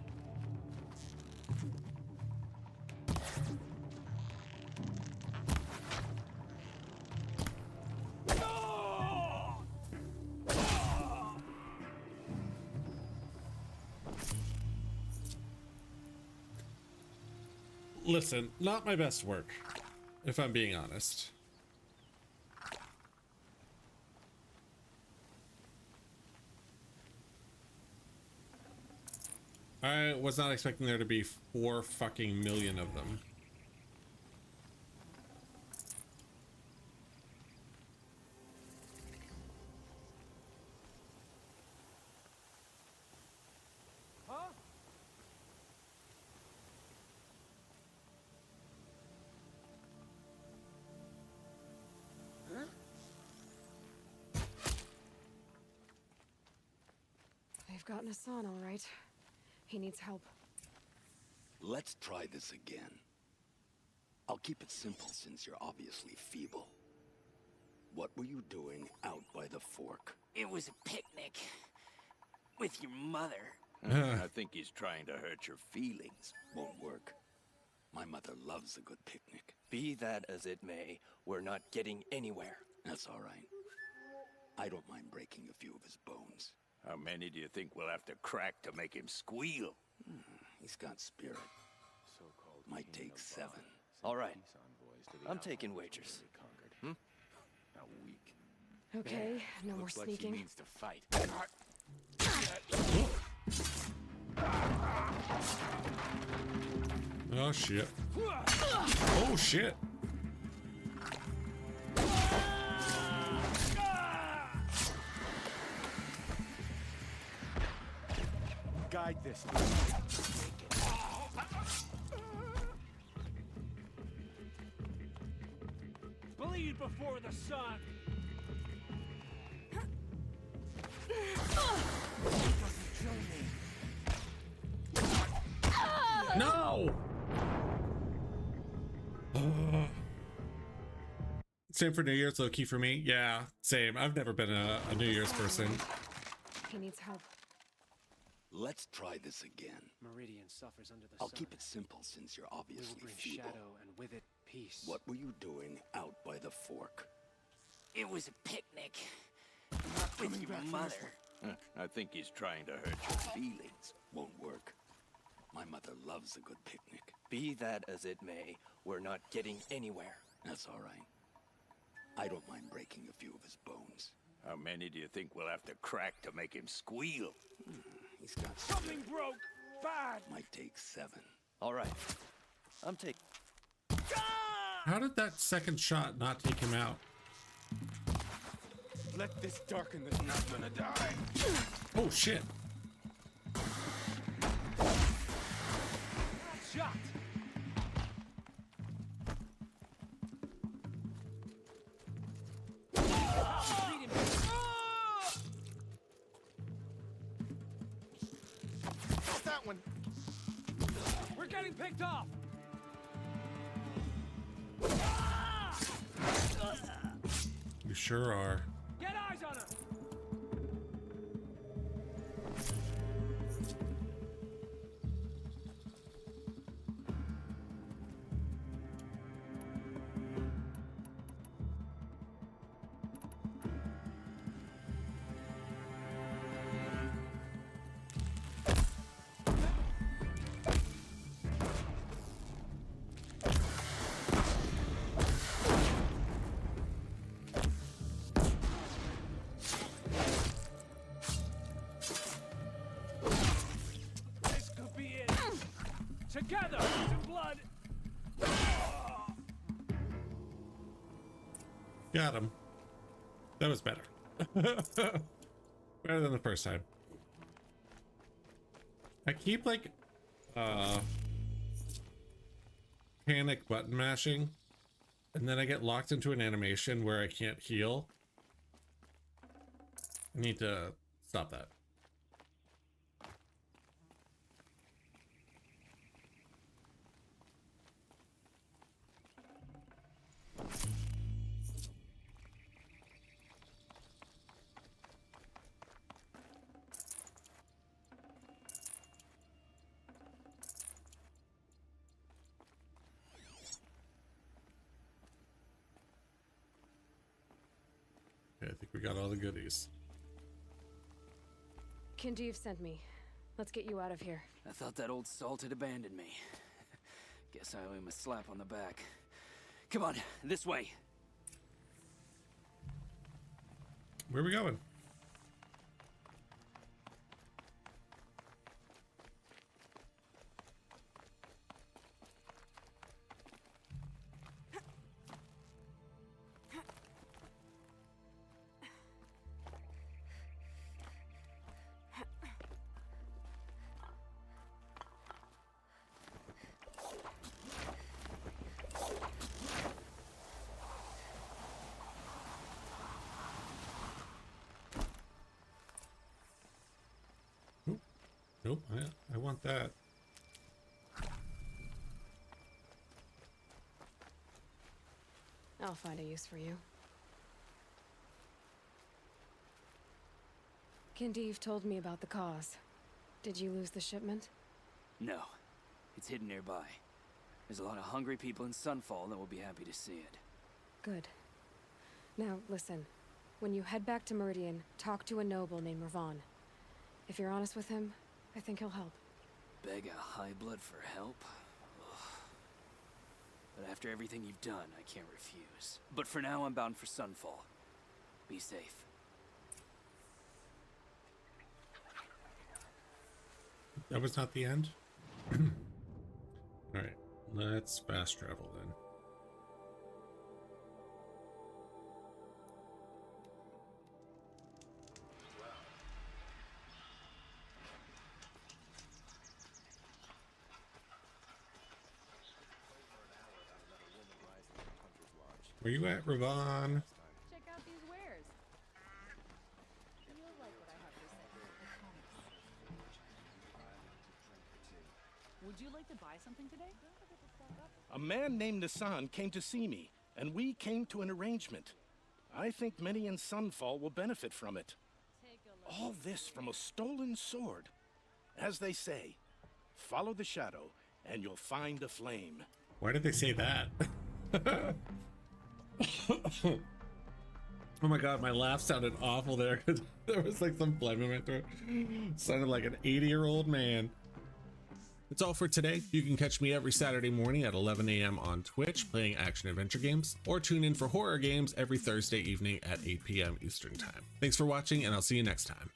Listen, not my best work, if I'm being honest. I was not expecting there to be 4 fucking million of them. got Nassan, all right. He needs help. Let's try this again. I'll keep it simple since you're obviously feeble. What were you doing out by the fork? It was a picnic. With your mother. I think he's trying to hurt your feelings. Won't work. My mother loves a good picnic. Be that as it may, we're not getting anywhere. That's all right. I don't mind breaking a few of his bones. How many do you think we'll have to crack to make him squeal? He's got spirit. Might take 7. All right. I'm taking wagers. How weak. Okay, no more Looks like sneaking. he means to fight. Oh shit. Oh shit. Guide this. Bleed before the sun. No! Same for New Year's, low key for me. Yeah, same. I've never been a New Year's person. He needs help. Let's try this again. Meridian suffers under the I'll sun. keep it simple since you're We will obviously bring feeble. shadow and with it peace. What were you doing out by the fork? It was a picnic. Not with your mother. I think he's trying to hurt your feelings. Won't work. My mother loves a good picnic. Be that as it may, we're not getting anywhere. That's all right. I don't mind breaking a few of his bones. How many do you think we'll have to crack to make him squeal? He's got Something broke. Bad. Might take 7. All right. I'm taking. How did that second shot not take him out? Let this darken the not gonna die. Oh shit. Shot. That one. We're getting picked off. You sure are. Get eyes on him. Together, some blood. Got him. That was better. Better than the first time. I keep like panic button mashing, and then I get locked into an animation where I can't heal. I need to stop that. Okay, I think we got all the goodies. Kindeev sent me. Let's get you out of here. I thought that old salt had abandoned me. Guess I owe him a slap on the back. Come on, this way. Where are we going? Nope, I want that. I'll find a use for you. Kindev told me about the cause. Did you lose the shipment? No. It's hidden nearby. There's a lot of hungry people in Sunfall that will be happy to see it. Good. Now, listen. When you head back to Meridian, talk to a noble named Ravon. If you're honest with him, I think he'll help. Beg a high blood for help? Ugh. But after everything you've done, I can't refuse. But for now, I'm bound for Sunfall. Be safe. That was not the end? Alright, let's fast travel then. Where you at, Ravon? Check out these wares. You'll like what I have to say. Would you like to buy something today? A man named Nassan came to see me, and we came to an arrangement. I think many in Sunfall will benefit from it. All this from a stolen sword. As they say, follow the shadow, and you'll find a flame. Why did they say that? Oh my god, my laugh sounded awful there because there was like some phlegm in my throat. Sounded like an 80-year-old man. That's all for today. You can catch me every Saturday morning at 11 a.m. on Twitch playing action-adventure games, or tune in for horror games every Thursday evening at 8 p.m. Eastern Time. Thanks for watching, and I'll see you next time.